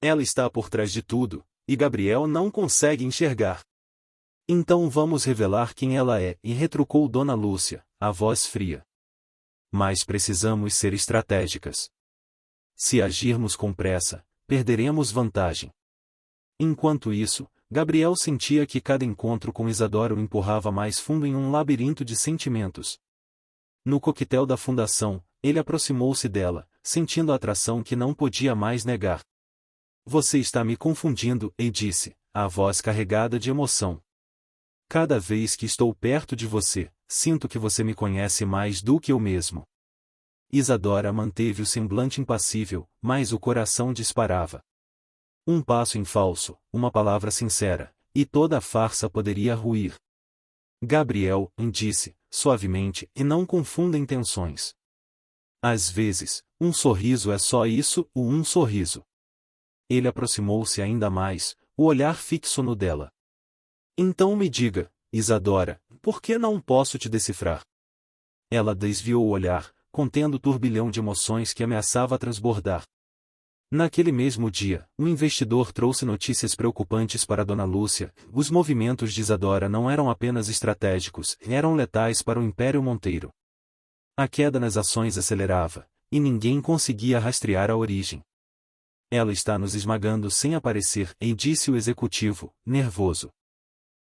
Ela está por trás de tudo, e Gabriel não consegue enxergar. Então vamos revelar quem ela é, e retrucou Dona Lúcia, a voz fria. Mas precisamos ser estratégicas. Se agirmos com pressa, perderemos vantagem. Enquanto isso, Gabriel sentia que cada encontro com Isadora o empurrava mais fundo em um labirinto de sentimentos. No coquetel da fundação, ele aproximou-se dela, sentindo a atração que não podia mais negar. Você está me confundindo, e disse, a voz carregada de emoção. Cada vez que estou perto de você, sinto que você me conhece mais do que eu mesmo. Isadora manteve o semblante impassível, mas o coração disparava. Um passo em falso, uma palavra sincera, e toda a farsa poderia ruir. Gabriel, disse, suavemente, e não confunda intenções. Às vezes, um sorriso é só isso, um sorriso. Ele aproximou-se ainda mais, o olhar fixo no dela. Então me diga, Isadora, por que não posso te decifrar? Ela desviou o olhar, contendo o turbilhão de emoções que ameaçava transbordar. Naquele mesmo dia, um investidor trouxe notícias preocupantes para Dona Lúcia. Os movimentos de Isadora não eram apenas estratégicos, eram letais para o Império Monteiro. A queda nas ações acelerava, e ninguém conseguia rastrear a origem. Ela está nos esmagando sem aparecer, disse o executivo, nervoso.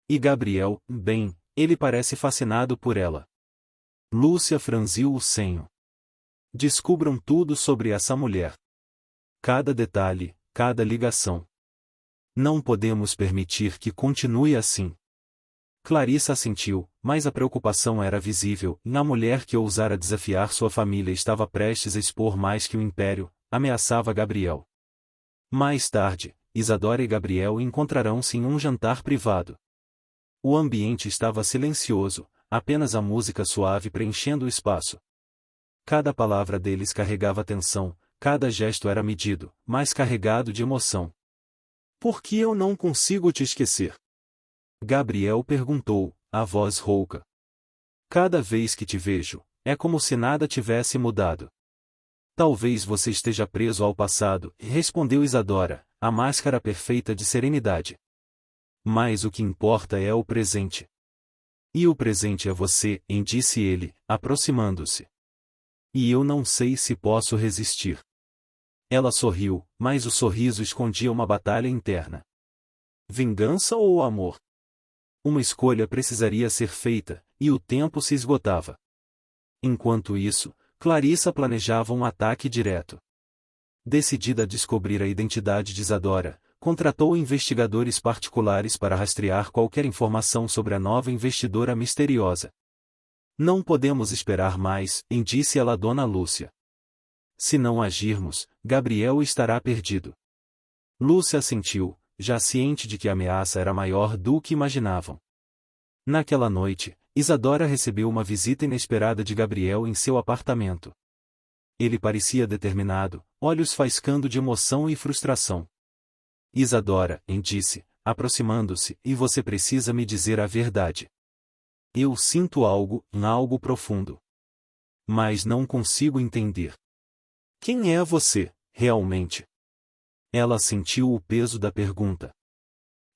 E Gabriel, bem, ele parece fascinado por ela. Lúcia franziu o senho. Descubram tudo sobre essa mulher. Cada detalhe, cada ligação. Não podemos permitir que continue assim. Clarissa assentiu, mas a preocupação era visível, e a mulher que ousara desafiar sua família estava prestes a expor mais que o império, ameaçava Gabriel. Mais tarde, Isadora e Gabriel encontrarão-se em um jantar privado. O ambiente estava silencioso, apenas a música suave preenchendo o espaço. Cada palavra deles carregava tensão, cada gesto era medido, mas carregado de emoção. Por que eu não consigo te esquecer? Gabriel perguntou, a voz rouca. Cada vez que te vejo, é como se nada tivesse mudado. Talvez você esteja preso ao passado, respondeu Isadora, a máscara perfeita de serenidade. Mas o que importa é o presente. E o presente é você, disse ele, aproximando-se. E eu não sei se posso resistir. Ela sorriu, mas o sorriso escondia uma batalha interna. Vingança ou amor? Uma escolha precisaria ser feita, e o tempo se esgotava. Enquanto isso, Clarissa planejava um ataque direto. Decidida a descobrir a identidade de Isadora, contratou investigadores particulares para rastrear qualquer informação sobre a nova investidora misteriosa. Não podemos esperar mais, disse ela a Dona Lúcia. Se não agirmos, Gabriel estará perdido. Lúcia assentiu, já ciente de que a ameaça era maior do que imaginavam. Naquela noite, Isadora recebeu uma visita inesperada de Gabriel em seu apartamento. Ele parecia determinado, olhos faiscando de emoção e frustração. Isadora, disse, aproximando-se, e você precisa me dizer a verdade. Eu sinto algo profundo. Mas não consigo entender. Quem é você, realmente? Ela sentiu o peso da pergunta.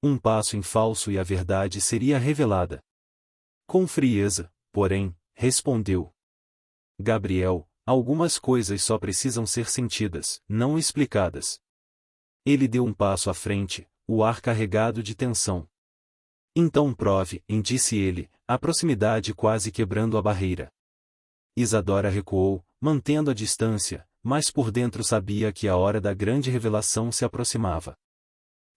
Um passo em falso e a verdade seria revelada. Com frieza, porém, respondeu. Gabriel, algumas coisas só precisam ser sentidas, não explicadas. Ele deu um passo à frente, o ar carregado de tensão. Então prove, disse ele, a proximidade quase quebrando a barreira. Isadora recuou, mantendo a distância, mas por dentro sabia que a hora da grande revelação se aproximava.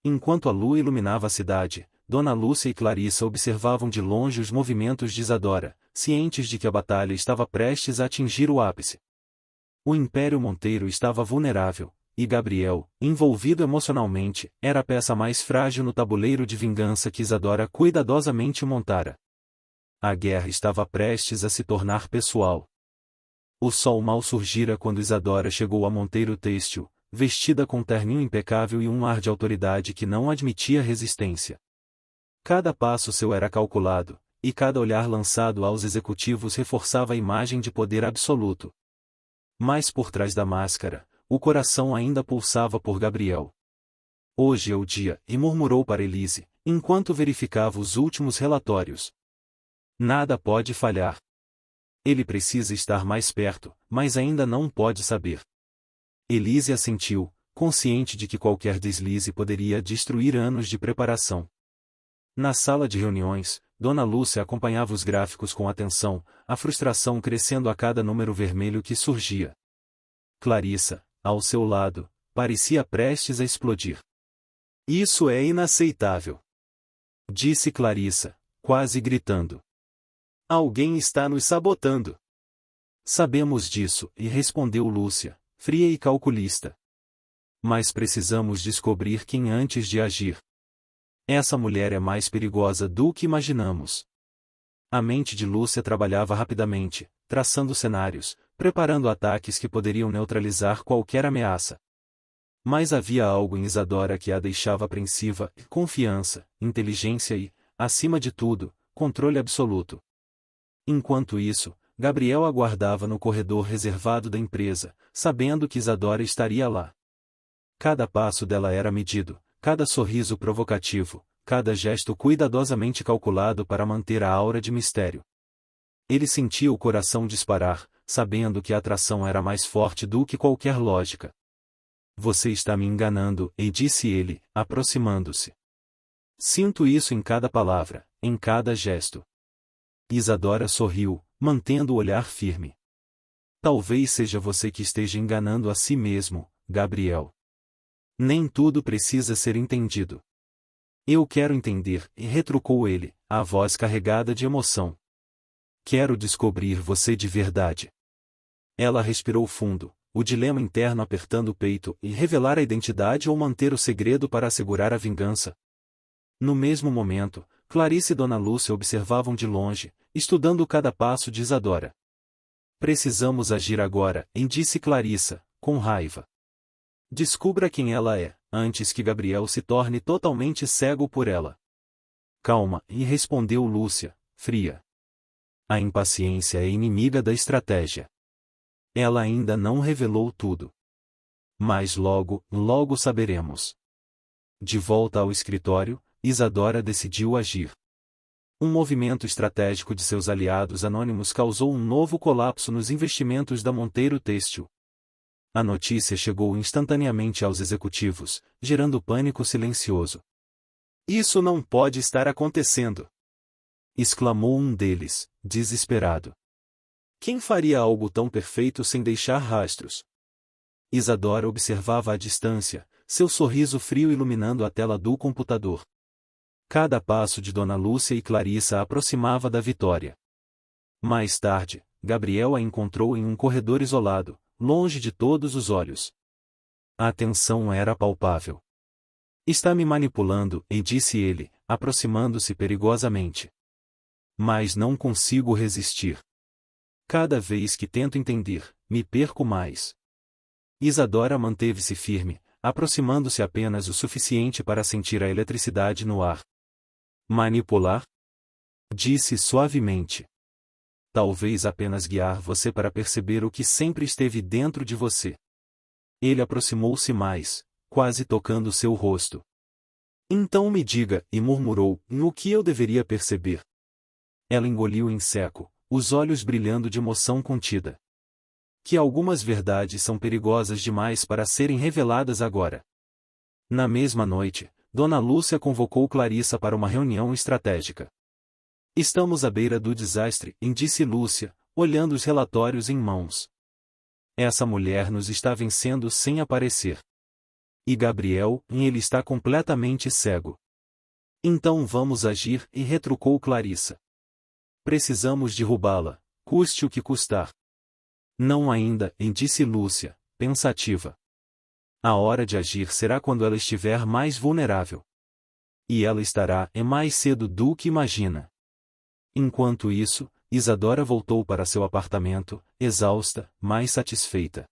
Enquanto a lua iluminava a cidade, Dona Lúcia e Clarissa observavam de longe os movimentos de Isadora, cientes de que a batalha estava prestes a atingir o ápice. O Império Monteiro estava vulnerável, e Gabriel, envolvido emocionalmente, era a peça mais frágil no tabuleiro de vingança que Isadora cuidadosamente montara. A guerra estava prestes a se tornar pessoal. O sol mal surgira quando Isadora chegou a Monteiro Têxtil, vestida com um terninho impecável e um ar de autoridade que não admitia resistência. Cada passo seu era calculado, e cada olhar lançado aos executivos reforçava a imagem de poder absoluto. Mas por trás da máscara, o coração ainda pulsava por Gabriel. Hoje é o dia, e murmurou para Elise, enquanto verificava os últimos relatórios. Nada pode falhar. Ele precisa estar mais perto, mas ainda não pode saber. Elise assentiu, consciente de que qualquer deslize poderia destruir anos de preparação. Na sala de reuniões, Dona Lúcia acompanhava os gráficos com atenção, a frustração crescendo a cada número vermelho que surgia. Clarissa, ao seu lado, parecia prestes a explodir. Isso é inaceitável, disse Clarissa, quase gritando. Alguém está nos sabotando. Sabemos disso, e respondeu Lúcia, fria e calculista. Mas precisamos descobrir quem antes de agir. Essa mulher é mais perigosa do que imaginamos. A mente de Lúcia trabalhava rapidamente, traçando cenários, preparando ataques que poderiam neutralizar qualquer ameaça. Mas havia algo em Isadora que a deixava apreensiva: confiança, inteligência e, acima de tudo, controle absoluto. Enquanto isso, Gabriel aguardava no corredor reservado da empresa, sabendo que Isadora estaria lá. Cada passo dela era medido, cada sorriso provocativo, cada gesto cuidadosamente calculado para manter a aura de mistério. Ele sentia o coração disparar, sabendo que a atração era mais forte do que qualquer lógica. Você está me enganando, e disse ele, aproximando-se. Sinto isso em cada palavra, em cada gesto. Isadora sorriu, mantendo o olhar firme. Talvez seja você que esteja enganando a si mesmo, Gabriel. Nem tudo precisa ser entendido. Eu quero entender, e retrucou ele, a voz carregada de emoção. Quero descobrir você de verdade. Ela respirou fundo, o dilema interno apertando o peito, e revelar a identidade ou manter o segredo para assegurar a vingança. No mesmo momento, Clarice e Dona Lúcia observavam de longe, estudando cada passo de Isadora. Precisamos agir agora, disse Clarissa, com raiva. Descubra quem ela é, antes que Gabriel se torne totalmente cego por ela. Calma, e respondeu Lúcia, fria. A impaciência é inimiga da estratégia. Ela ainda não revelou tudo. Mas logo, logo saberemos. De volta ao escritório, Isadora decidiu agir. Um movimento estratégico de seus aliados anônimos causou um novo colapso nos investimentos da Monteiro Têxtil. A notícia chegou instantaneamente aos executivos, gerando pânico silencioso. Isso não pode estar acontecendo! Exclamou um deles, desesperado. Quem faria algo tão perfeito sem deixar rastros? Isadora observava à distância, seu sorriso frio iluminando a tela do computador. Cada passo de Dona Lúcia e Clarissa a aproximava da vitória. Mais tarde, Gabriel a encontrou em um corredor isolado, longe de todos os olhos. A tensão era palpável. Está me manipulando, disse ele, aproximando-se perigosamente. Mas não consigo resistir. Cada vez que tento entender, me perco mais. Isadora manteve-se firme, aproximando-se apenas o suficiente para sentir a eletricidade no ar. Manipular? Disse suavemente. Talvez apenas guiar você para perceber o que sempre esteve dentro de você. Ele aproximou-se mais, quase tocando seu rosto. Então me diga, e murmurou, o que eu deveria perceber. Ela engoliu em seco, os olhos brilhando de emoção contida. Que algumas verdades são perigosas demais para serem reveladas agora. Na mesma noite, Dona Lúcia convocou Clarissa para uma reunião estratégica. Estamos à beira do desastre, disse Lúcia, olhando os relatórios em mãos. Essa mulher nos está vencendo sem aparecer. E Gabriel, ele está completamente cego. Então vamos agir, e retrucou Clarissa. Precisamos derrubá-la, custe o que custar. Não ainda, disse Lúcia, pensativa. A hora de agir será quando ela estiver mais vulnerável. E ela estará mais cedo do que imagina. Enquanto isso, Isadora voltou para seu apartamento, exausta, mas satisfeita.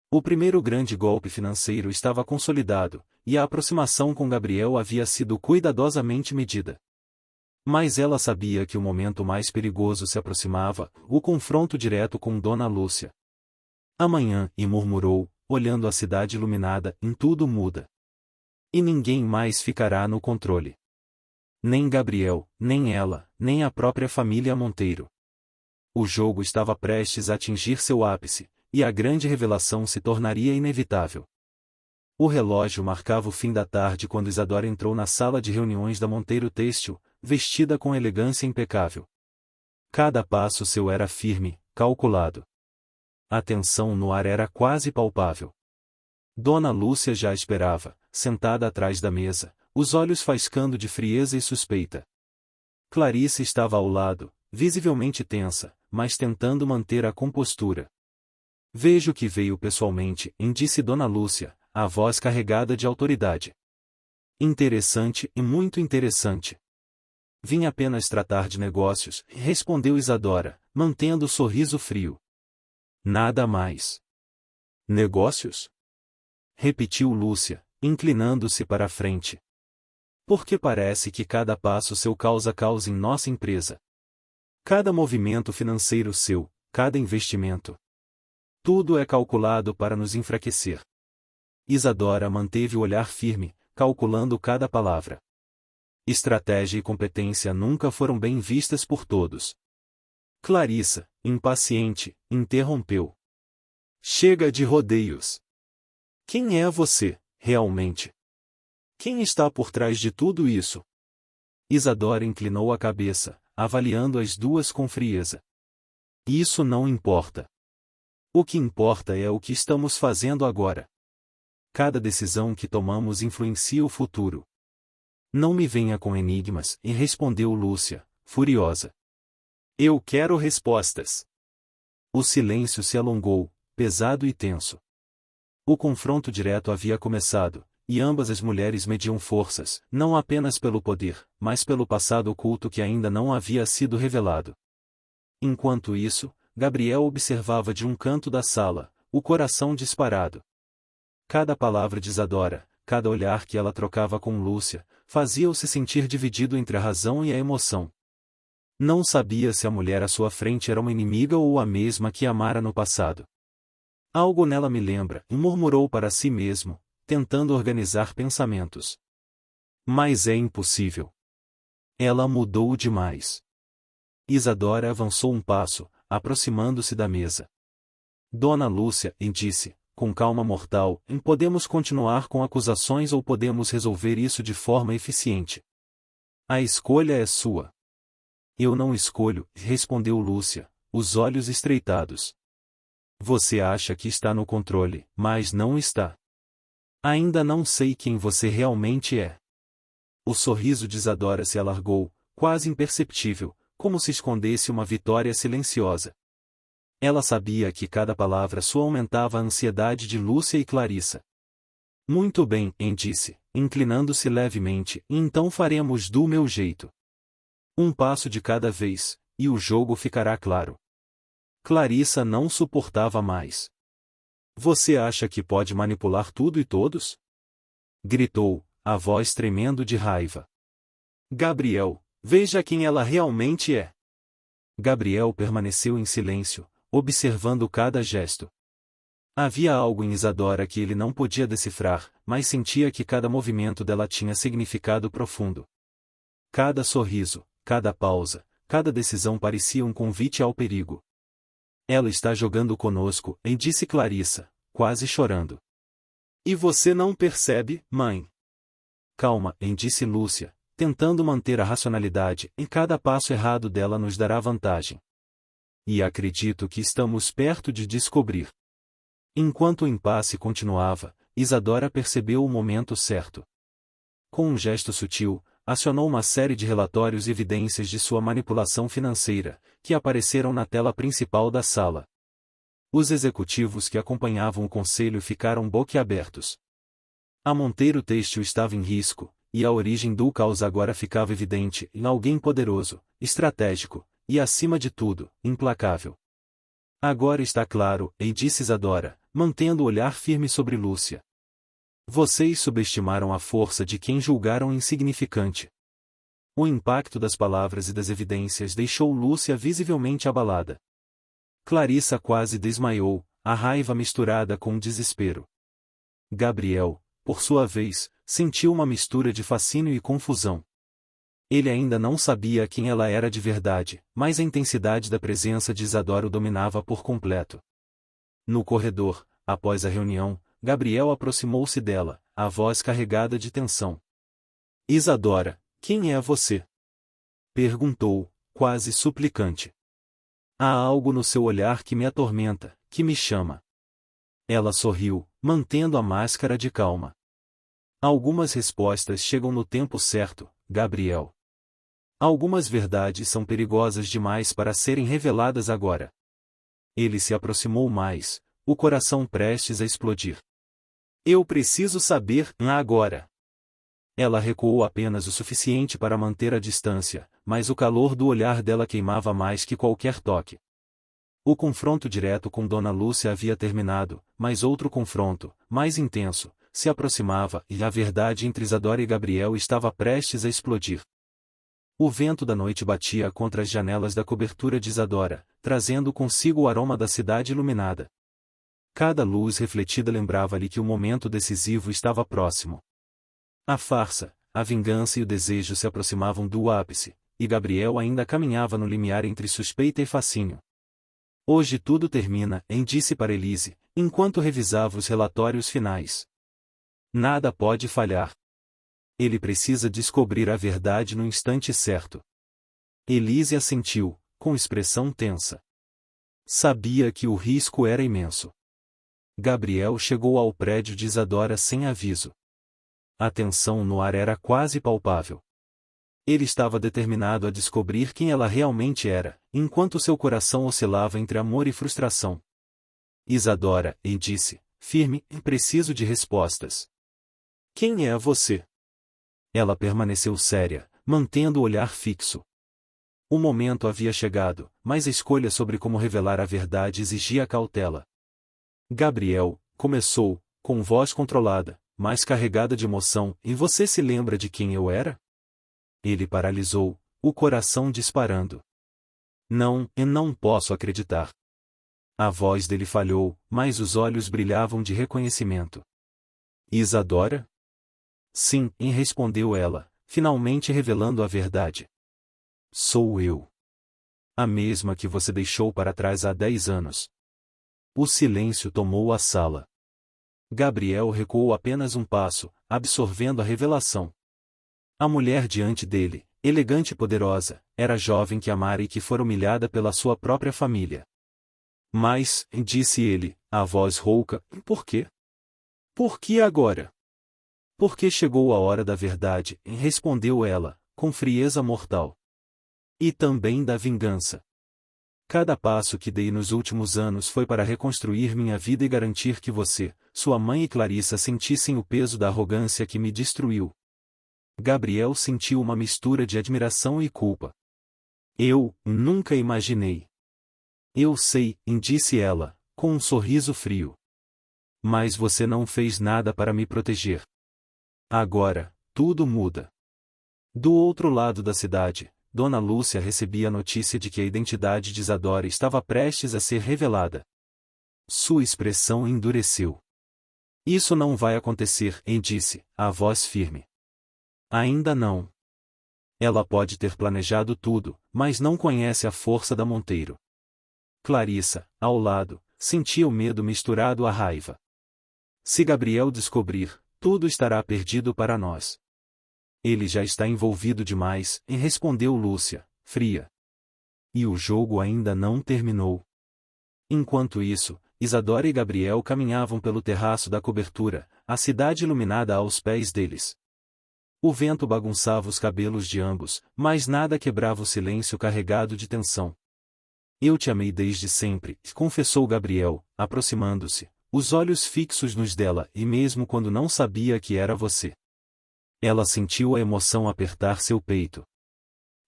O primeiro grande golpe financeiro estava consolidado, e a aproximação com Gabriel havia sido cuidadosamente medida. Mas ela sabia que o momento mais perigoso se aproximava, o confronto direto com Dona Lúcia. Amanhã, e murmurou, olhando a cidade iluminada, em tudo muda. E ninguém mais ficará no controle. Nem Gabriel, nem ela, nem a própria família Monteiro. O jogo estava prestes a atingir seu ápice, e a grande revelação se tornaria inevitável. O relógio marcava o fim da tarde quando Isadora entrou na sala de reuniões da Monteiro Têxtil, vestida com elegância impecável. Cada passo seu era firme, calculado. A tensão no ar era quase palpável. Dona Lúcia já esperava, sentada atrás da mesa, os olhos faiscando de frieza e suspeita. Clarice estava ao lado, visivelmente tensa, mas tentando manter a compostura. Vejo que veio pessoalmente, disse Dona Lúcia, a voz carregada de autoridade. Interessante e muito interessante. Vim apenas tratar de negócios, respondeu Isadora, mantendo o sorriso frio. Nada mais. Negócios? Repetiu Lúcia, inclinando-se para a frente. Porque parece que cada passo seu causa em nossa empresa. Cada movimento financeiro seu, cada investimento. Tudo é calculado para nos enfraquecer. Isadora manteve o olhar firme, calculando cada palavra. Estratégia e competência nunca foram bem vistas por todos. Clarissa, impaciente, interrompeu. Chega de rodeios. Quem é você, realmente? Quem está por trás de tudo isso? Isadora inclinou a cabeça, avaliando as duas com frieza. Isso não importa. O que importa é o que estamos fazendo agora. Cada decisão que tomamos influencia o futuro. Não me venha com enigmas, respondeu Lúcia, furiosa. Eu quero respostas. O silêncio se alongou, pesado e tenso. O confronto direto havia começado, e ambas as mulheres mediam forças, não apenas pelo poder, mas pelo passado oculto que ainda não havia sido revelado. Enquanto isso, Gabriel observava de um canto da sala, o coração disparado. Cada palavra de Isadora, cada olhar que ela trocava com Lúcia, fazia-o se sentir dividido entre a razão e a emoção. Não sabia se a mulher à sua frente era uma inimiga ou a mesma que amara no passado. Algo nela me lembra, murmurou para si mesmo, tentando organizar pensamentos. Mas é impossível. Ela mudou demais. Isadora avançou um passo, aproximando-se da mesa. Dona Lúcia, disse, com calma mortal, podemos continuar com acusações ou podemos resolver isso de forma eficiente. A escolha é sua. Eu não escolho, respondeu Lúcia, os olhos estreitados. Você acha que está no controle, mas não está. Ainda não sei quem você realmente é. O sorriso de Isadora se alargou, quase imperceptível, como se escondesse uma vitória silenciosa. Ela sabia que cada palavra sua aumentava a ansiedade de Lúcia e Clarissa. Muito bem, disse, inclinando-se levemente, então faremos do meu jeito. Um passo de cada vez, e o jogo ficará claro. Clarissa não suportava mais. Você acha que pode manipular tudo e todos? Gritou, a voz tremendo de raiva. Gabriel, veja quem ela realmente é. Gabriel permaneceu em silêncio, observando cada gesto. Havia algo em Isadora que ele não podia decifrar, mas sentia que cada movimento dela tinha significado profundo. Cada sorriso, cada pausa, cada decisão parecia um convite ao perigo. Ela está jogando conosco, disse Clarissa, quase chorando. E você não percebe, mãe? Calma, disse Lúcia, tentando manter a racionalidade, cada passo errado dela nos dará vantagem. E acredito que estamos perto de descobrir. Enquanto o impasse continuava, Isadora percebeu o momento certo. Com um gesto sutil, acionou uma série de relatórios e evidências de sua manipulação financeira, que apareceram na tela principal da sala. Os executivos que acompanhavam o conselho ficaram boquiabertos. A Monteiro Têxtil estava em risco, e a origem do caos agora ficava evidente em alguém poderoso, estratégico, e acima de tudo, implacável. Agora está claro, disse Isadora, mantendo o olhar firme sobre Lúcia. Vocês subestimaram a força de quem julgaram insignificante. O impacto das palavras e das evidências deixou Lúcia visivelmente abalada. Clarissa quase desmaiou, a raiva misturada com o desespero. Gabriel, por sua vez, sentiu uma mistura de fascínio e confusão. Ele ainda não sabia quem ela era de verdade, mas a intensidade da presença de Isadora o dominava por completo. No corredor, após a reunião, Gabriel aproximou-se dela, a voz carregada de tensão. Isadora, quem é você? Perguntou, quase suplicante. Há algo no seu olhar que me atormenta, que me chama. Ela sorriu, mantendo a máscara de calma. Algumas respostas chegam no tempo certo, Gabriel. Algumas verdades são perigosas demais para serem reveladas agora. Ele se aproximou mais, o coração prestes a explodir. Eu preciso saber agora. Ela recuou apenas o suficiente para manter a distância, mas o calor do olhar dela queimava mais que qualquer toque. O confronto direto com Dona Lúcia havia terminado, mas outro confronto, mais intenso, se aproximava e a verdade entre Isadora e Gabriel estava prestes a explodir. O vento da noite batia contra as janelas da cobertura de Isadora, trazendo consigo o aroma da cidade iluminada. Cada luz refletida lembrava-lhe que o momento decisivo estava próximo. A farsa, a vingança e o desejo se aproximavam do ápice, e Gabriel ainda caminhava no limiar entre suspeita e fascínio. Hoje tudo termina, disse para Elise, enquanto revisava os relatórios finais. Nada pode falhar. Ele precisa descobrir a verdade no instante certo. Elise assentiu, com expressão tensa. Sabia que o risco era imenso. Gabriel chegou ao prédio de Isadora sem aviso. A tensão no ar era quase palpável. Ele estava determinado a descobrir quem ela realmente era, enquanto seu coração oscilava entre amor e frustração. Isadora, disse, firme, preciso de respostas. Quem é você? Ela permaneceu séria, mantendo o olhar fixo. O momento havia chegado, mas a escolha sobre como revelar a verdade exigia cautela. Gabriel, começou, com voz controlada, mas carregada de emoção, e você se lembra de quem eu era? Ele paralisou, o coração disparando. Não, eu não posso acreditar. A voz dele falhou, mas os olhos brilhavam de reconhecimento. Isadora? Sim, respondeu ela, finalmente revelando a verdade. Sou eu. A mesma que você deixou para trás há 10 anos. O silêncio tomou a sala. Gabriel recuou apenas um passo, absorvendo a revelação. A mulher diante dele, elegante e poderosa, era jovem que amara e que fora humilhada pela sua própria família. Mas, disse ele, a voz rouca, por quê? Por que agora? Porque chegou a hora da verdade, respondeu ela, com frieza mortal. E também da vingança. Cada passo que dei nos últimos anos foi para reconstruir minha vida e garantir que você, sua mãe e Clarissa sentissem o peso da arrogância que me destruiu. Gabriel sentiu uma mistura de admiração e culpa. Eu nunca imaginei. Eu sei, disse ela, com um sorriso frio. Mas você não fez nada para me proteger. Agora, tudo muda. Do outro lado da cidade, Dona Lúcia recebia a notícia de que a identidade de Isadora estava prestes a ser revelada. Sua expressão endureceu. Isso não vai acontecer, disse, a voz firme. Ainda não. Ela pode ter planejado tudo, mas não conhece a força da Monteiro. Clarissa, ao lado, sentia o medo misturado à raiva. Se Gabriel descobrir, tudo estará perdido para nós. Ele já está envolvido demais, respondeu Lúcia, fria. E o jogo ainda não terminou. Enquanto isso, Isadora e Gabriel caminhavam pelo terraço da cobertura, a cidade iluminada aos pés deles. O vento bagunçava os cabelos de ambos, mas nada quebrava o silêncio carregado de tensão. Eu te amei desde sempre, confessou Gabriel, aproximando-se, os olhos fixos nos dela e mesmo quando não sabia que era você. Ela sentiu a emoção apertar seu peito.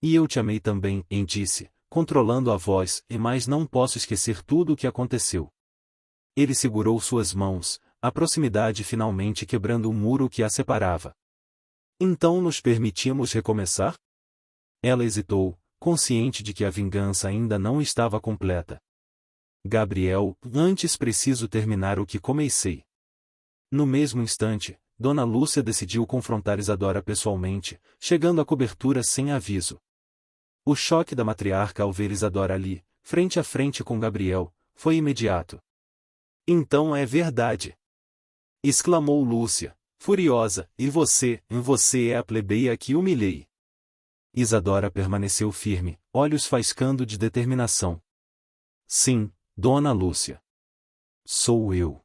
E eu te amei também, disse, controlando a voz, mas não posso esquecer tudo o que aconteceu. Ele segurou suas mãos, a proximidade finalmente quebrando o muro que a separava. Então nos permitimos recomeçar? Ela hesitou, consciente de que a vingança ainda não estava completa. Gabriel, antes preciso terminar o que comecei. No mesmo instante, Dona Lúcia decidiu confrontar Isadora pessoalmente, chegando à cobertura sem aviso. O choque da matriarca ao ver Isadora ali, frente a frente com Gabriel, foi imediato. Então é verdade! Exclamou Lúcia, furiosa, e você é a plebeia que humilhei. Isadora permaneceu firme, olhos faiscando de determinação. Sim, Dona Lúcia. Sou eu.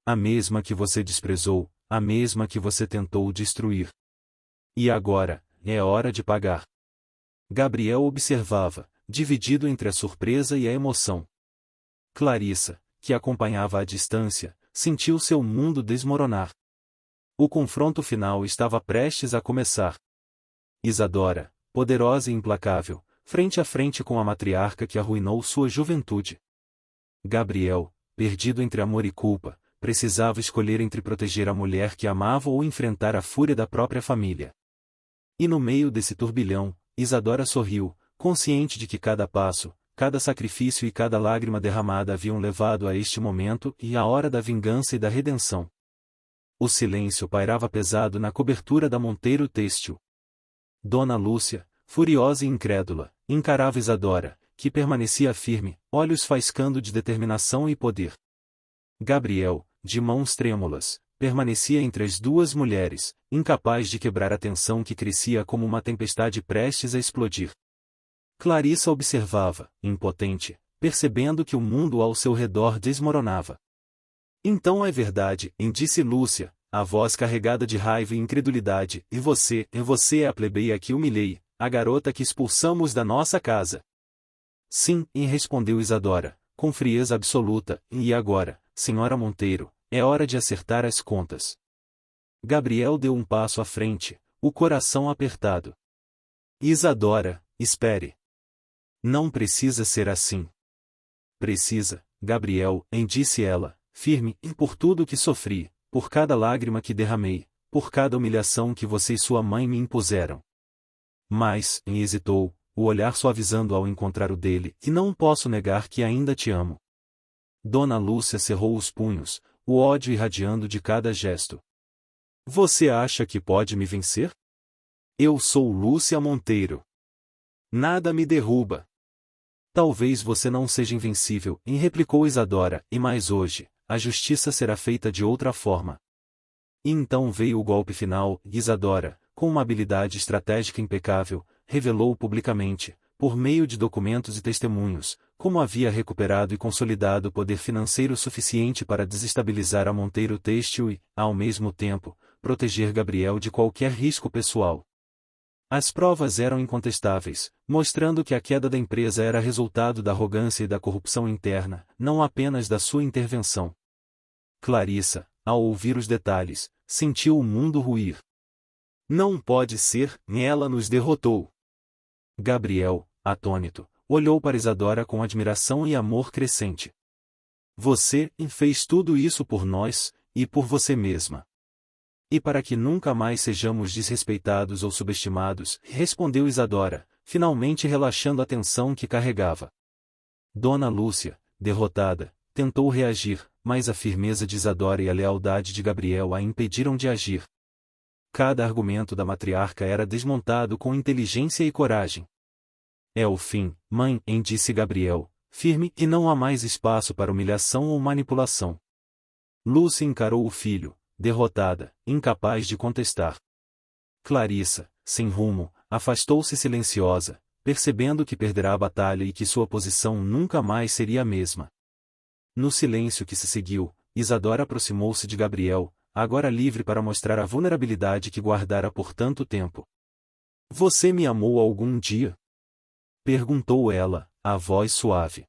A mesma que você desprezou, a mesma que você tentou destruir. E agora, é hora de pagar. Gabriel observava, dividido entre a surpresa e a emoção. Clarissa, que acompanhava à distância, sentiu seu mundo desmoronar. O confronto final estava prestes a começar. Isadora, poderosa e implacável, frente a frente com a matriarca que arruinou sua juventude. Gabriel, perdido entre amor e culpa, precisava escolher entre proteger a mulher que amava ou enfrentar a fúria da própria família. E no meio desse turbilhão, Isadora sorriu, consciente de que cada passo, cada sacrifício e cada lágrima derramada haviam levado a este momento e à hora da vingança e da redenção. O silêncio pairava pesado na cobertura da Monteiro Têxtil. Dona Lúcia, furiosa e incrédula, encarava Isadora, que permanecia firme, olhos faiscando de determinação e poder. Gabriel, de mãos trêmulas, permanecia entre as duas mulheres, incapaz de quebrar a tensão que crescia como uma tempestade prestes a explodir. Clarissa observava, impotente, percebendo que o mundo ao seu redor desmoronava. Então é verdade, disse Lúcia, a voz carregada de raiva e incredulidade, e você é a plebeia que humilhei, a garota que expulsamos da nossa casa. Sim, respondeu Isadora, com frieza absoluta, e agora, senhora Monteiro, é hora de acertar as contas. Gabriel deu um passo à frente, o coração apertado. Isadora, espere. Não precisa ser assim. Precisa, Gabriel, disse ela, firme, e por tudo que sofri, por cada lágrima que derramei, por cada humilhação que você e sua mãe me impuseram. Mas, hesitou, o olhar suavizando ao encontrar o dele, e não posso negar que ainda te amo. Dona Lúcia cerrou os punhos, o ódio irradiando de cada gesto. Você acha que pode me vencer? Eu sou Lúcia Monteiro. Nada me derruba. Talvez você não seja invencível, replicou Isadora, e mais hoje, a justiça será feita de outra forma. E então veio o golpe final, Isadora, com uma habilidade estratégica impecável, revelou publicamente, por meio de documentos e testemunhos, como havia recuperado e consolidado poder financeiro suficiente para desestabilizar a Monteiro Têxtil e, ao mesmo tempo, proteger Gabriel de qualquer risco pessoal. As provas eram incontestáveis, mostrando que a queda da empresa era resultado da arrogância e da corrupção interna, não apenas da sua intervenção. Clarissa, ao ouvir os detalhes, sentiu o mundo ruir. Não pode ser, ela nos derrotou. Gabriel, atônito, olhou para Isadora com admiração e amor crescente. Você fez tudo isso por nós, e por você mesma. E para que nunca mais sejamos desrespeitados ou subestimados, respondeu Isadora, finalmente relaxando a tensão que carregava. Dona Lúcia, derrotada, tentou reagir, mas a firmeza de Isadora e a lealdade de Gabriel a impediram de agir. Cada argumento da matriarca era desmontado com inteligência e coragem. É o fim, mãe, disse Gabriel, firme, e não há mais espaço para humilhação ou manipulação. Lúcia encarou o filho, derrotada, incapaz de contestar. Clarissa, sem rumo, afastou-se silenciosa, percebendo que perderá a batalha e que sua posição nunca mais seria a mesma. No silêncio que se seguiu, Isadora aproximou-se de Gabriel, agora livre para mostrar a vulnerabilidade que guardara por tanto tempo. Você me amou algum dia? Perguntou ela, a voz suave.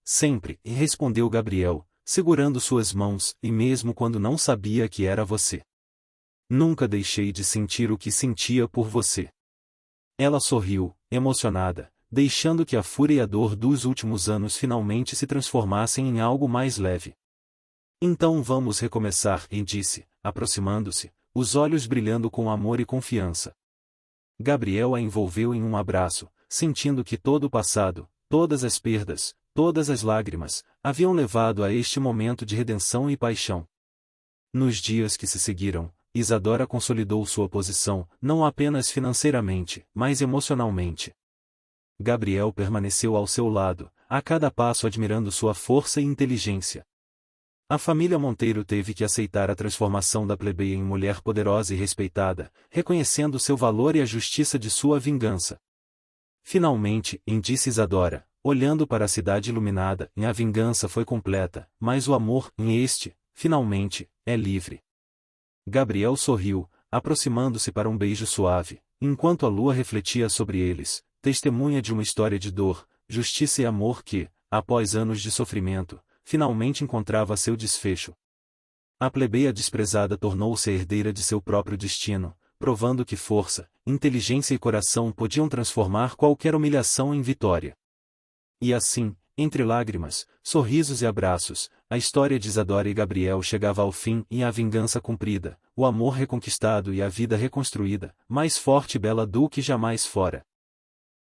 Sempre, respondeu Gabriel, segurando suas mãos, e mesmo quando não sabia que era você. Nunca deixei de sentir o que sentia por você. Ela sorriu, emocionada, deixando que a fúria e a dor dos últimos anos finalmente se transformassem em algo mais leve. Então vamos recomeçar, disse, aproximando-se, os olhos brilhando com amor e confiança. Gabriel a envolveu em um abraço, sentindo que todo o passado, todas as perdas, todas as lágrimas, haviam levado a este momento de redenção e paixão. Nos dias que se seguiram, Isadora consolidou sua posição, não apenas financeiramente, mas emocionalmente. Gabriel permaneceu ao seu lado, a cada passo admirando sua força e inteligência. A família Monteiro teve que aceitar a transformação da plebeia em mulher poderosa e respeitada, reconhecendo seu valor e a justiça de sua vingança. Finalmente, disse Isadora, olhando para a cidade iluminada, a vingança foi completa, mas o amor, finalmente, é livre. Gabriel sorriu, aproximando-se para um beijo suave, enquanto a lua refletia sobre eles, testemunha de uma história de dor, justiça e amor que, após anos de sofrimento, finalmente encontrava seu desfecho. A plebeia desprezada tornou-se a herdeira de seu próprio destino, provando que força, inteligência e coração podiam transformar qualquer humilhação em vitória. E assim, entre lágrimas, sorrisos e abraços, a história de Isadora e Gabriel chegava ao fim e a vingança cumprida, o amor reconquistado e a vida reconstruída, mais forte e bela do que jamais fora.